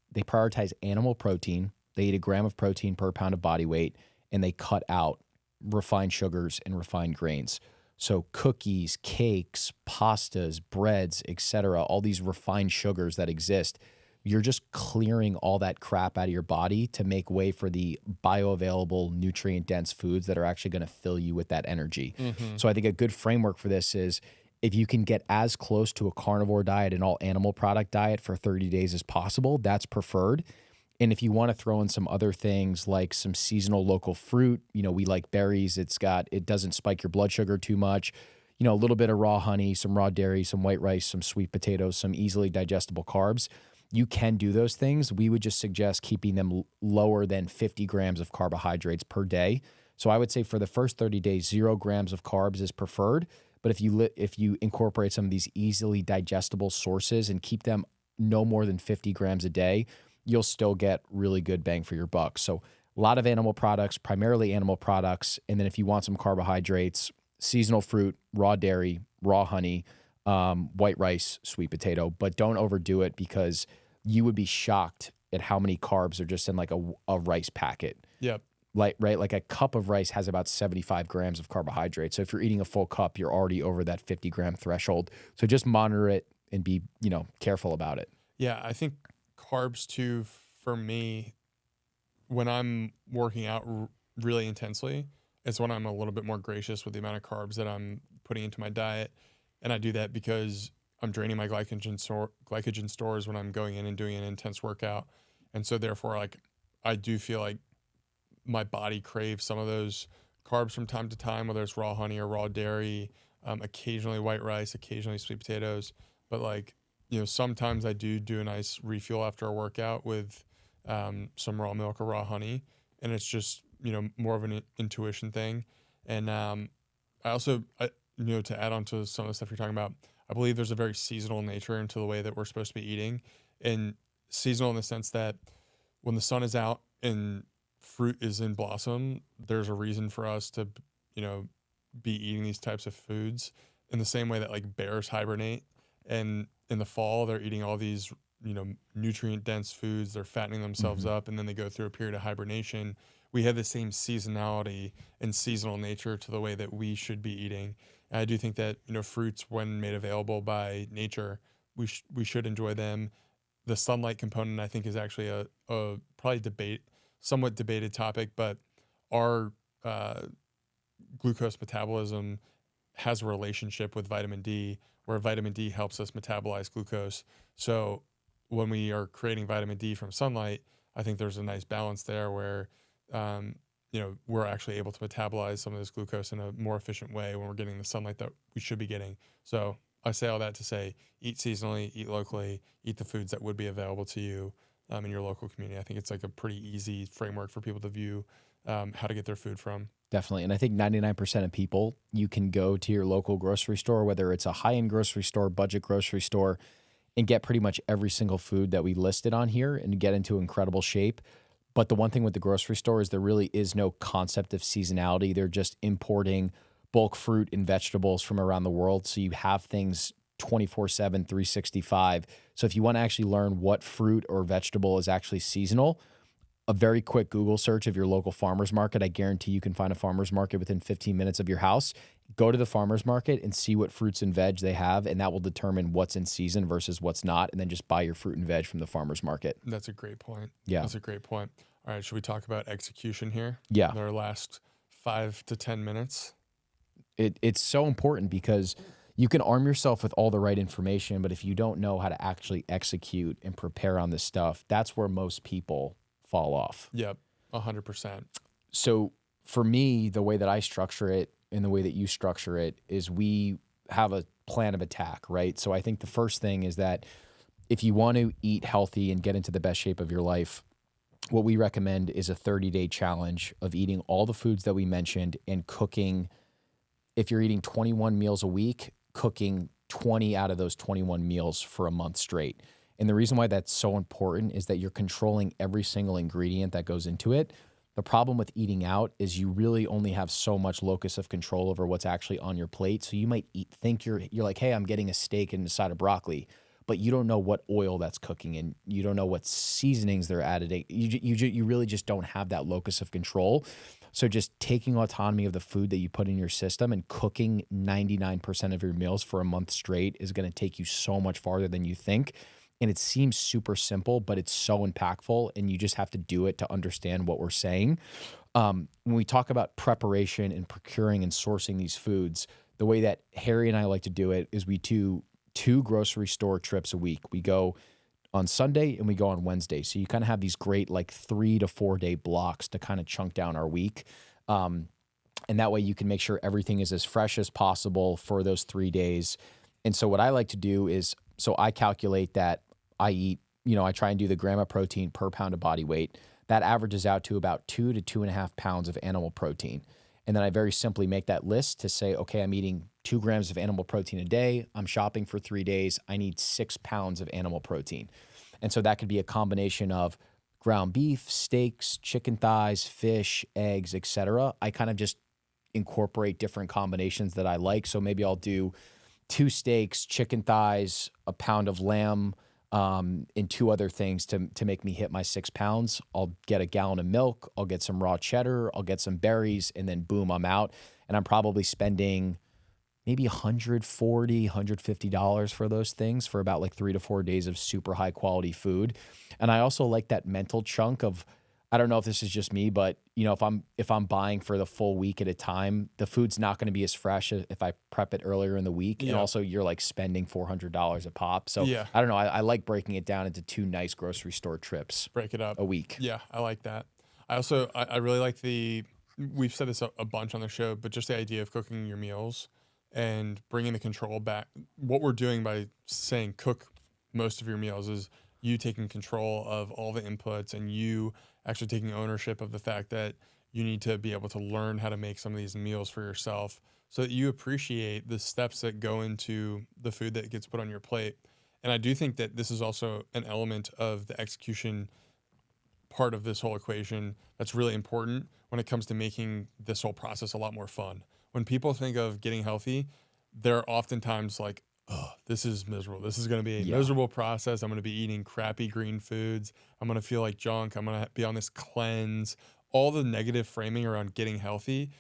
animal protein. They eat a gram of protein per pound of body weight, and they cut out refined sugars and refined grains. So cookies, cakes, pastas, breads, etc., all these refined sugars that exist, you're just clearing all that crap out of your body to make way for the bioavailable, nutrient-dense foods that are actually going to fill you with that energy. Mm-hmm. So I think a good framework for this is if you can get as close to a carnivore diet and all animal product diet for 30 days as possible, that's preferred. And if you want to throw in some other things like some seasonal local fruit, we like berries. It doesn't spike your blood sugar too much. A little bit of raw honey, some raw dairy, some white rice, some sweet potatoes, some easily digestible carbs. You can do those things. We would just suggest keeping them lower than 50 grams of carbohydrates per day. So I would say for the first 30 days, 0 grams of carbs is preferred. But if you incorporate some of these easily digestible sources and keep them no more than 50 grams a day, you'll still get really good bang for your buck. So a lot of animal products, primarily animal products. And then if you want some carbohydrates, seasonal fruit, raw dairy, raw honey, white rice, sweet potato, but don't overdo it because you would be shocked at how many carbs are just in like a rice packet. Yep. Like a cup of rice has about 75 grams of carbohydrates. So if you're eating a full cup, you're already over that 50 gram threshold. So just monitor it and be, careful about it. Yeah. I think carbs too, for me, when I'm working out really intensely, is when I'm a little bit more gracious with the amount of carbs that I'm putting into my diet. And I do that because I'm draining my glycogen stores when I'm going in and doing an intense workout. And so therefore, like, I do feel like my body craves some of those carbs from time to time, whether it's raw honey or raw dairy, occasionally white rice, occasionally sweet potatoes. But sometimes I do a nice refuel after a workout with some raw milk or raw honey. And it's just, more of an intuition thing. And I also, to add on to some of the stuff you're talking about, I believe there's a very seasonal nature into the way that we're supposed to be eating. And seasonal in the sense that when the sun is out and fruit is in blossom, there's a reason for us to, be eating these types of foods in the same way that like bears hibernate. And in the fall, they're eating all these, nutrient dense foods. They're fattening themselves up, and then they go through a period of hibernation. We have the same seasonality and seasonal nature to the way that we should be eating. And I do think that, fruits, when made available by nature, we should enjoy them. The sunlight component, I think, is actually a probably somewhat debated topic, but our glucose metabolism has a relationship with vitamin D, where vitamin D helps us metabolize glucose. So when we are creating vitamin D from sunlight, I think there's a nice balance there where, we're actually able to metabolize some of this glucose in a more efficient way when we're getting the sunlight that we should be getting. So I say all that to say, eat seasonally, eat locally, eat the foods that would be available to you in your local community. I think it's like a pretty easy framework for people to view how to get their food from. Definitely. And I think 99% of people, you can go to your local grocery store, whether it's a high-end grocery store, budget grocery store, and get pretty much every single food that we listed on here and get into incredible shape. But the one thing with the grocery store is there really is no concept of seasonality. They're just importing bulk fruit and vegetables from around the world. So you have things 24/7, 365. So if you want to actually learn what fruit or vegetable is actually seasonal, a very quick Google search of your local farmer's market, I guarantee you can find a farmer's market within 15 minutes of your house. Go to the farmer's market and see what fruits and veg they have, and that will determine what's in season versus what's not, and then just buy your fruit and veg from the farmer's market. That's a great point. Yeah. That's a great point. All right, should we talk about execution here? Yeah. Our last 5 to 10 minutes. It's so important because you can arm yourself with all the right information, but if you don't know how to actually execute and prepare on this stuff, that's where most people fall off. Yep, 100%. So for me, the way that I structure it and the way that you structure it is we have a plan of attack, right? So I think the first thing is that if you want to eat healthy and get into the best shape of your life, what we recommend is a 30-day challenge of eating all the foods that we mentioned and cooking. If you're eating 21 meals a week, cooking 20 out of those 21 meals for a month straight. And the reason why that's so important is that you're controlling every single ingredient that goes into it. The problem with eating out is you really only have so much locus of control over what's actually on your plate. So you might think you're like, hey, I'm getting a steak and a side of broccoli, but you don't know what oil that's cooking in. You don't know what seasonings they're adding. You really just don't have that locus of control. So just taking autonomy of the food that you put in your system and cooking 99% of your meals for a month straight is going to take you so much farther than you think. And it seems super simple, but it's so impactful, and you just have to do it to understand what we're saying. When we talk about preparation and procuring and sourcing these foods, the way that Harry and I like to do it is we do 2 grocery store trips a week. We go on Sunday and we go on Wednesday. So you kind of have these great like 3 to 4 day blocks to kind of chunk down our week. And that way you can make sure everything is as fresh as possible for those 3 days. And so what I like to do is, so I calculate that I eat, I try and do the gram of protein per pound of body weight. That averages out to about 2 to 2.5 pounds of animal protein. And then I very simply make that list to say, okay, I'm eating 2 grams of animal protein a day. I'm shopping for 3 days. I need 6 pounds of animal protein. And so that could be a combination of ground beef, steaks, chicken thighs, fish, eggs, etc. I kind of just incorporate different combinations that I like. So maybe I'll do 2 steaks, chicken thighs, a pound of lamb, and 2 other things to make me hit my 6 pounds. I'll get a gallon of milk. I'll get some raw cheddar. I'll get some berries, and then boom, I'm out. And I'm probably spending maybe $140, $150 for those things for about like 3 to 4 days of super high quality food. And I also like that mental chunk of, I don't know if this is just me, but if I'm buying for the full week at a time, the food's not going to be as fresh if I prep it earlier in the week. Yeah. And also you're like spending $400 a pop. So yeah. I don't know. I like breaking it down into 2 nice grocery store trips. Break it up a week. Yeah, I like that. I really like we've said this a bunch on the show, but just the idea of cooking your meals and bringing the control back. What we're doing by saying cook most of your meals is you taking control of all the inputs and you actually taking ownership of the fact that you need to be able to learn how to make some of these meals for yourself so that you appreciate the steps that go into the food that gets put on your plate. And I do think that this is also an element of the execution part of this whole equation that's really important when it comes to making this whole process a lot more fun. When people think of getting healthy, they're oftentimes like, oh, this is miserable. This is going to be a miserable process. I'm going to be eating crappy green foods. I'm going to feel like junk. I'm going to be on this cleanse. All the negative framing around getting healthy,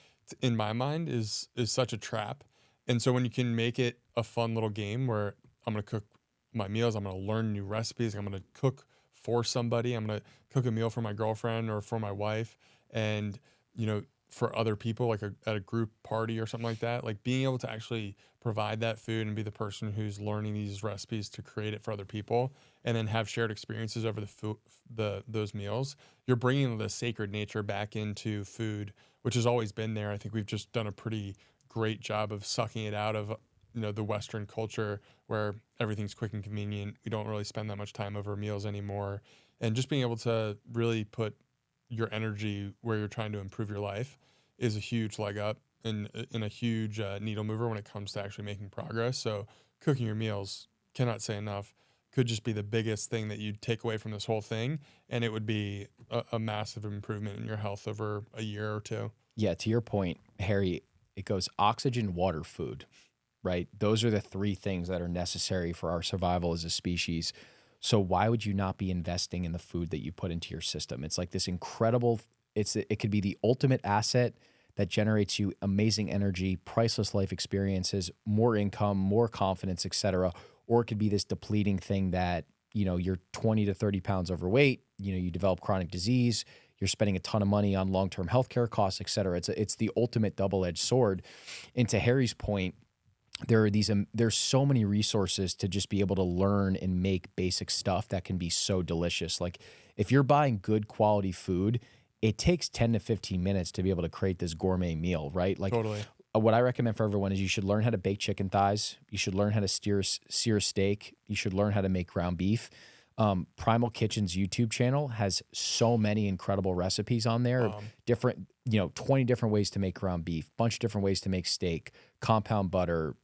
in my mind, is such a trap. And so when you can make it a fun little game where I'm going to cook my meals, I'm going to learn new recipes, I'm going to cook for somebody, I'm going to cook a meal for my girlfriend or for my wife, and for other people, like at a group party or something like that, like being able to actually provide that food and be the person who's learning these recipes to create it for other people and then have shared experiences over those meals, you're bringing the sacred nature back into food, which has always been there. I think we've just done a pretty great job of sucking it out of the Western culture where everything's quick and convenient. We don't really spend that much time over meals anymore. And just being able to really put your energy where you're trying to improve your life is a huge leg up and a huge needle mover when it comes to actually making progress. So cooking your meals, cannot say enough, could just be the biggest thing that you'd take away from this whole thing. And it would be a massive improvement in your health over a year or 2. Yeah, to your point, Harry, it goes oxygen, water, food, right? Those are the 3 things that are necessary for our survival as a species. So why would you not be investing in the food that you put into your system? It's like this incredible, it could be the ultimate asset that generates you amazing energy, priceless life experiences, more income, more confidence, etc. Or it could be this depleting thing that, you're 20 to 30 pounds overweight, you develop chronic disease, You're spending a ton of money on long-term healthcare costs, et cetera. It's the ultimate double-edged sword. And to Harry's point, there's so many resources to just be able to learn and make basic stuff that can be so delicious. Like if you're buying good quality food, it takes 10 to 15 minutes to be able to create this gourmet meal, right? Like Totally. what I recommend for everyone is you should learn how to bake chicken thighs. You should learn how to sear a steak. You should learn how to make ground beef. Primal Kitchen's YouTube channel has so many incredible recipes on there. Different, 20 different ways to make ground beef, bunch of different ways to make steak, compound butter,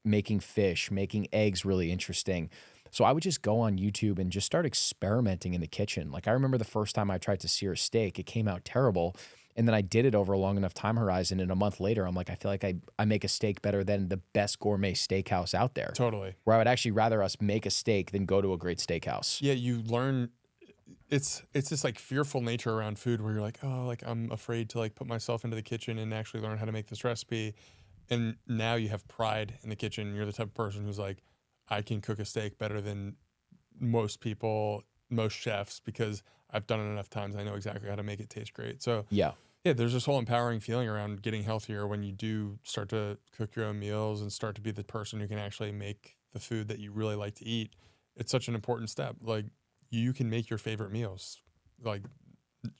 making fish, making eggs really interesting. So I would just go on YouTube and just start experimenting in the kitchen. Like I remember the first time I tried to sear a steak, it came out terrible. And then I did it over a long enough time horizon. And a month later, I'm like, I feel like I make a steak better than the best gourmet steakhouse out there. Totally. Where I would actually rather us make a steak than go to a great steakhouse. Yeah, you learn. It's this like fearful nature around food where you're like, oh, like I'm afraid to like put myself into the kitchen and actually learn how to make this recipe. And now you have pride in the kitchen. You're the type of person who's like, I can cook a steak better than most people, most chefs, because I've done it enough times. I know exactly how to make it taste great. So yeah, there's this whole empowering feeling around getting healthier when you do start to cook your own meals and start to be the person who can actually make the food that you really like to eat. It's such an important step. Like you can make your favorite meals. Like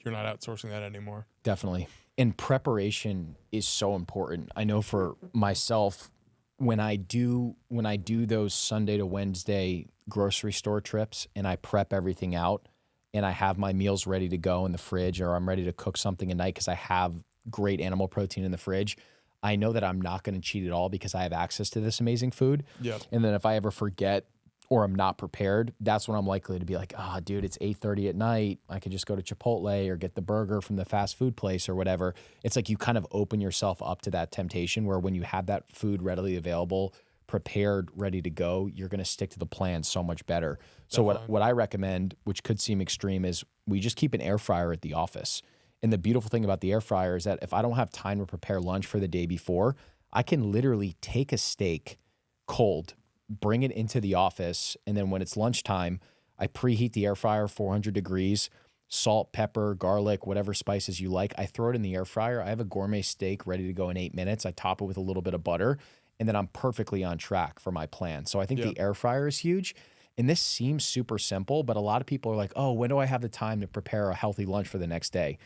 you're not outsourcing that anymore. Definitely. And preparation is so important. I know for myself, when I do those Sunday to Wednesday grocery store trips and I prep everything out and I have my meals ready to go in the fridge, or I'm ready to cook something at night because I have great animal protein in the fridge, I know that I'm not going to cheat at all because I have access to this amazing food. Yep. And then if I ever forget or I'm not prepared, that's when I'm likely to be like, dude, it's 8:30 at night. I could just go to Chipotle or get the burger from the fast food place or whatever. It's like you kind of open yourself up to that temptation where when you have that food readily available, prepared, ready to go, you're going to stick to the plan so much better. So what I recommend, which could seem extreme, is we just keep an air fryer at the office. And the beautiful thing about the air fryer is that if I don't have time to prepare lunch for the day before, I can literally take a steak cold, bring it into the office, and then when it's lunchtime, I preheat the air fryer 400 degrees, salt, pepper, garlic, whatever spices you like. I throw it in the air fryer. I have a gourmet steak ready to go in 8 minutes. I top it with a little bit of butter, and then I'm perfectly on track for my plan. So I think the air fryer is huge. And this seems super simple, but a lot of people are like, oh, when do I have the time to prepare a healthy lunch for the next day?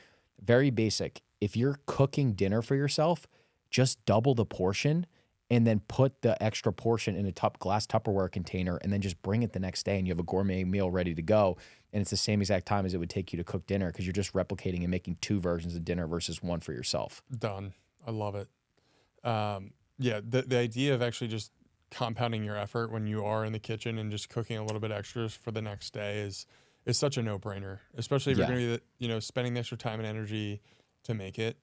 Very basic. If you're cooking dinner for yourself, just double the portion and then put the extra portion in a glass Tupperware container and then just bring it the next day and you have a gourmet meal ready to go. And it's the same exact time as it would take you to cook dinner because you're just replicating and making two versions of dinner versus one for yourself. Done. I love it. The idea of actually just compounding your effort when you are in the kitchen and just cooking a little bit extras for the next day is such a no-brainer, especially if you're going to be, spending the extra time and energy to make it.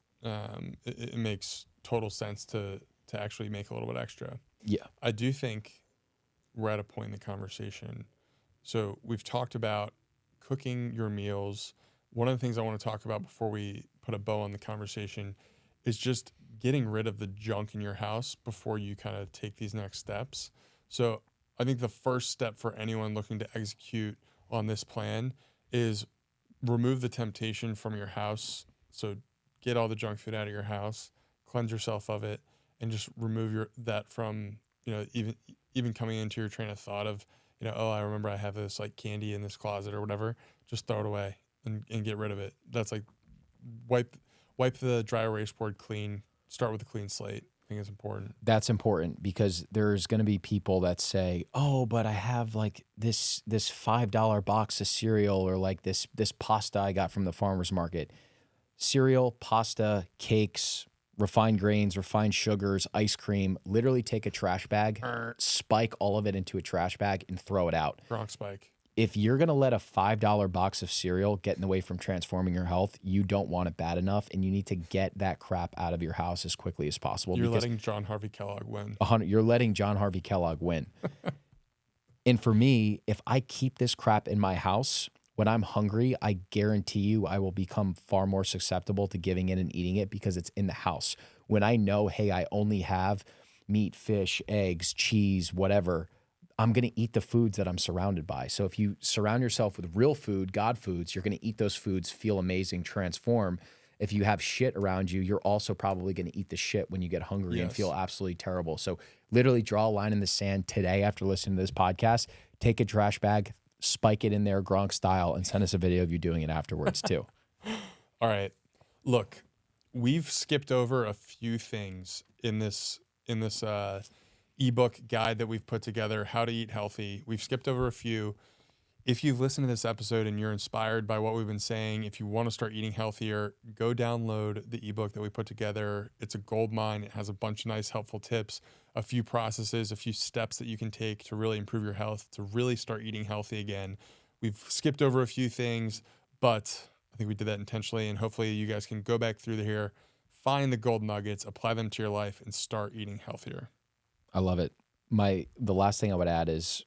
It makes total sense to actually make a little bit extra. Yeah. I do think we're at a point in the conversation. So we've talked about cooking your meals. One of the things I want to talk about before we put a bow on the conversation is just getting rid of the junk in your house before you kind of take these next steps. So I think the first step for anyone looking to execute on this plan is remove the temptation from your house. So get all the junk food out of your house, cleanse yourself of it, and just remove that from, even coming into your train of thought of, oh, I remember I have this like candy in this closet or whatever. Just throw it away and get rid of it. That's like wipe the dry erase board clean. Start with a clean slate. I think it's important. That's important because there's going to be people that say, oh, but I have like this $5 box of cereal or like this pasta I got from the farmer's market. Cereal, pasta, cakes, refined grains, refined sugars, ice cream, literally take a trash bag, spike all of it into a trash bag and throw it out. Wrong spike. If you're going to let a $5 box of cereal get in the way from transforming your health, you don't want it bad enough, and you need to get that crap out of your house as quickly as possible. You're letting John Harvey Kellogg win. You're letting John Harvey Kellogg win. And for me, if I keep this crap in my house, when I'm hungry, I guarantee you I will become far more susceptible to giving in and eating it because it's in the house. When I know, hey, I only have meat, fish, eggs, cheese, whatever, I'm going to eat the foods that I'm surrounded by. So if you surround yourself with real food, God foods, you're going to eat those foods, feel amazing, transform. If you have shit around you, you're also probably going to eat the shit when you get hungry and feel absolutely terrible. So literally draw a line in the sand today after listening to this podcast, take a trash bag, spike it in there Gronk style, and send us a video of you doing it afterwards too. All right. Look, we've skipped over a few things in this ebook guide that we've put together, How to Eat Healthy. We've skipped over a few. If you've listened to this episode and you're inspired by what we've been saying, if you want to start eating healthier, go download the ebook that we put together. It's a gold mine. It has a bunch of nice, helpful tips, a few processes, a few steps that you can take to really improve your health, to really start eating healthy again. We've skipped over a few things, but I think we did that intentionally, and hopefully you guys can go back through here, find the gold nuggets, apply them to your life, and start eating healthier. I love it. The last thing I would add is,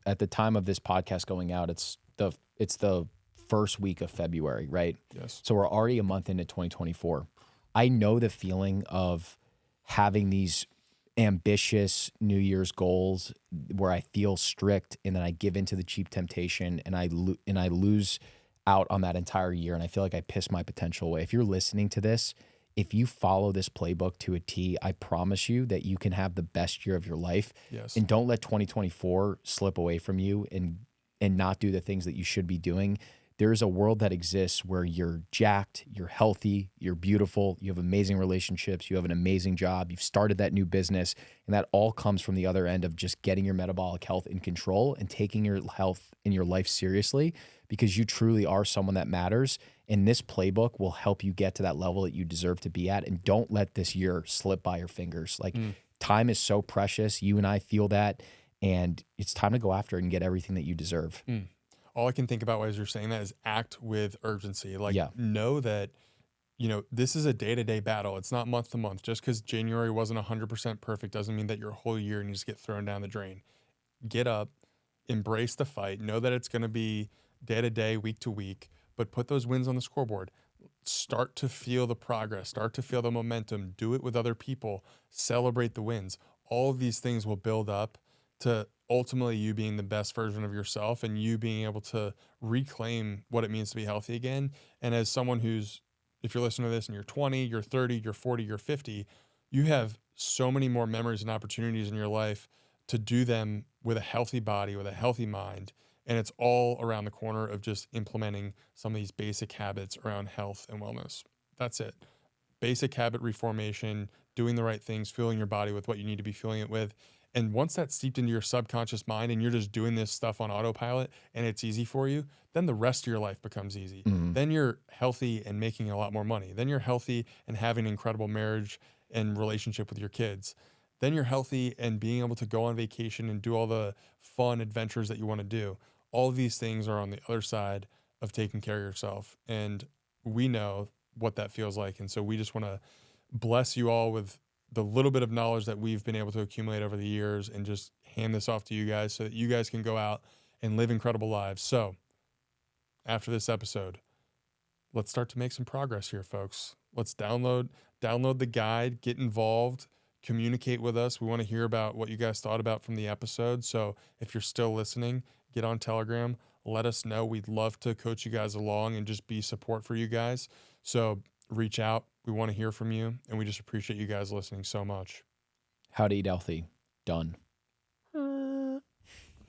at the time of this podcast going out, it's the first week of February, right? Yes. So we're already a month into 2024. I know the feeling of having these ambitious New Year's goals where I feel strict and then I give into the cheap temptation and I lose out on that entire year, and I feel like I piss my potential away. If you're listening to this, if you follow this playbook to a T, I promise you that you can have the best year of your life. Yes. And don't let 2024 slip away from you and not do the things that you should be doing. There is a world that exists where you're jacked, you're healthy, you're beautiful, you have amazing relationships, you have an amazing job, you've started that new business, and that all comes from the other end of just getting your metabolic health in control and taking your health in your life seriously, because you truly are someone that matters. And this playbook will help you get to that level that you deserve to be at. And don't let this year slip by your fingers. Like time is so precious. You and I feel that. And it's time to go after it and get everything that you deserve. All I can think about as you're saying that is act with urgency. Know that, this is a day-to-day battle. It's not month to month. Just because January wasn't 100% perfect doesn't mean that your whole year needs to get thrown down the drain. Get up, embrace the fight. Know that it's going to be day to day, week to week, but put those wins on the scoreboard. Start to feel the progress. Start to feel the momentum. Do it with other people. Celebrate the wins. All of these things will build up to ultimately you being the best version of yourself and you being able to reclaim what it means to be healthy again. And as someone who's, if you're listening to this and you're 20, you're 30, you're 40, you're 50, you have so many more memories and opportunities in your life to do them with a healthy body, with a healthy mind. And it's all around the corner of just implementing some of these basic habits around health and wellness. That's it. Basic habit reformation, doing the right things, fueling your body with what you need to be fueling it with. And once that's seeped into your subconscious mind and you're just doing this stuff on autopilot and it's easy for you, then the rest of your life becomes easy. Then you're healthy and making a lot more money. Then you're healthy and having an incredible marriage and relationship with your kids. Then you're healthy and being able to go on vacation and do all the fun adventures that you want to do. All of these things are on the other side of taking care of yourself. And we know what that feels like. And so we just want to bless you all with the little bit of knowledge that we've been able to accumulate over the years and just hand this off to you guys so that you guys can go out and live incredible lives. So after this episode, let's start to make some progress here, folks. Let's download the guide, get involved, communicate with us. We want to hear about what you guys thought about from the episode. So if you're still listening, get on Telegram, let us know. We'd love to coach you guys along and just be support for you guys. So reach out. We want to hear from you, and we just appreciate you guys listening so much. How to Eat Healthy. Done.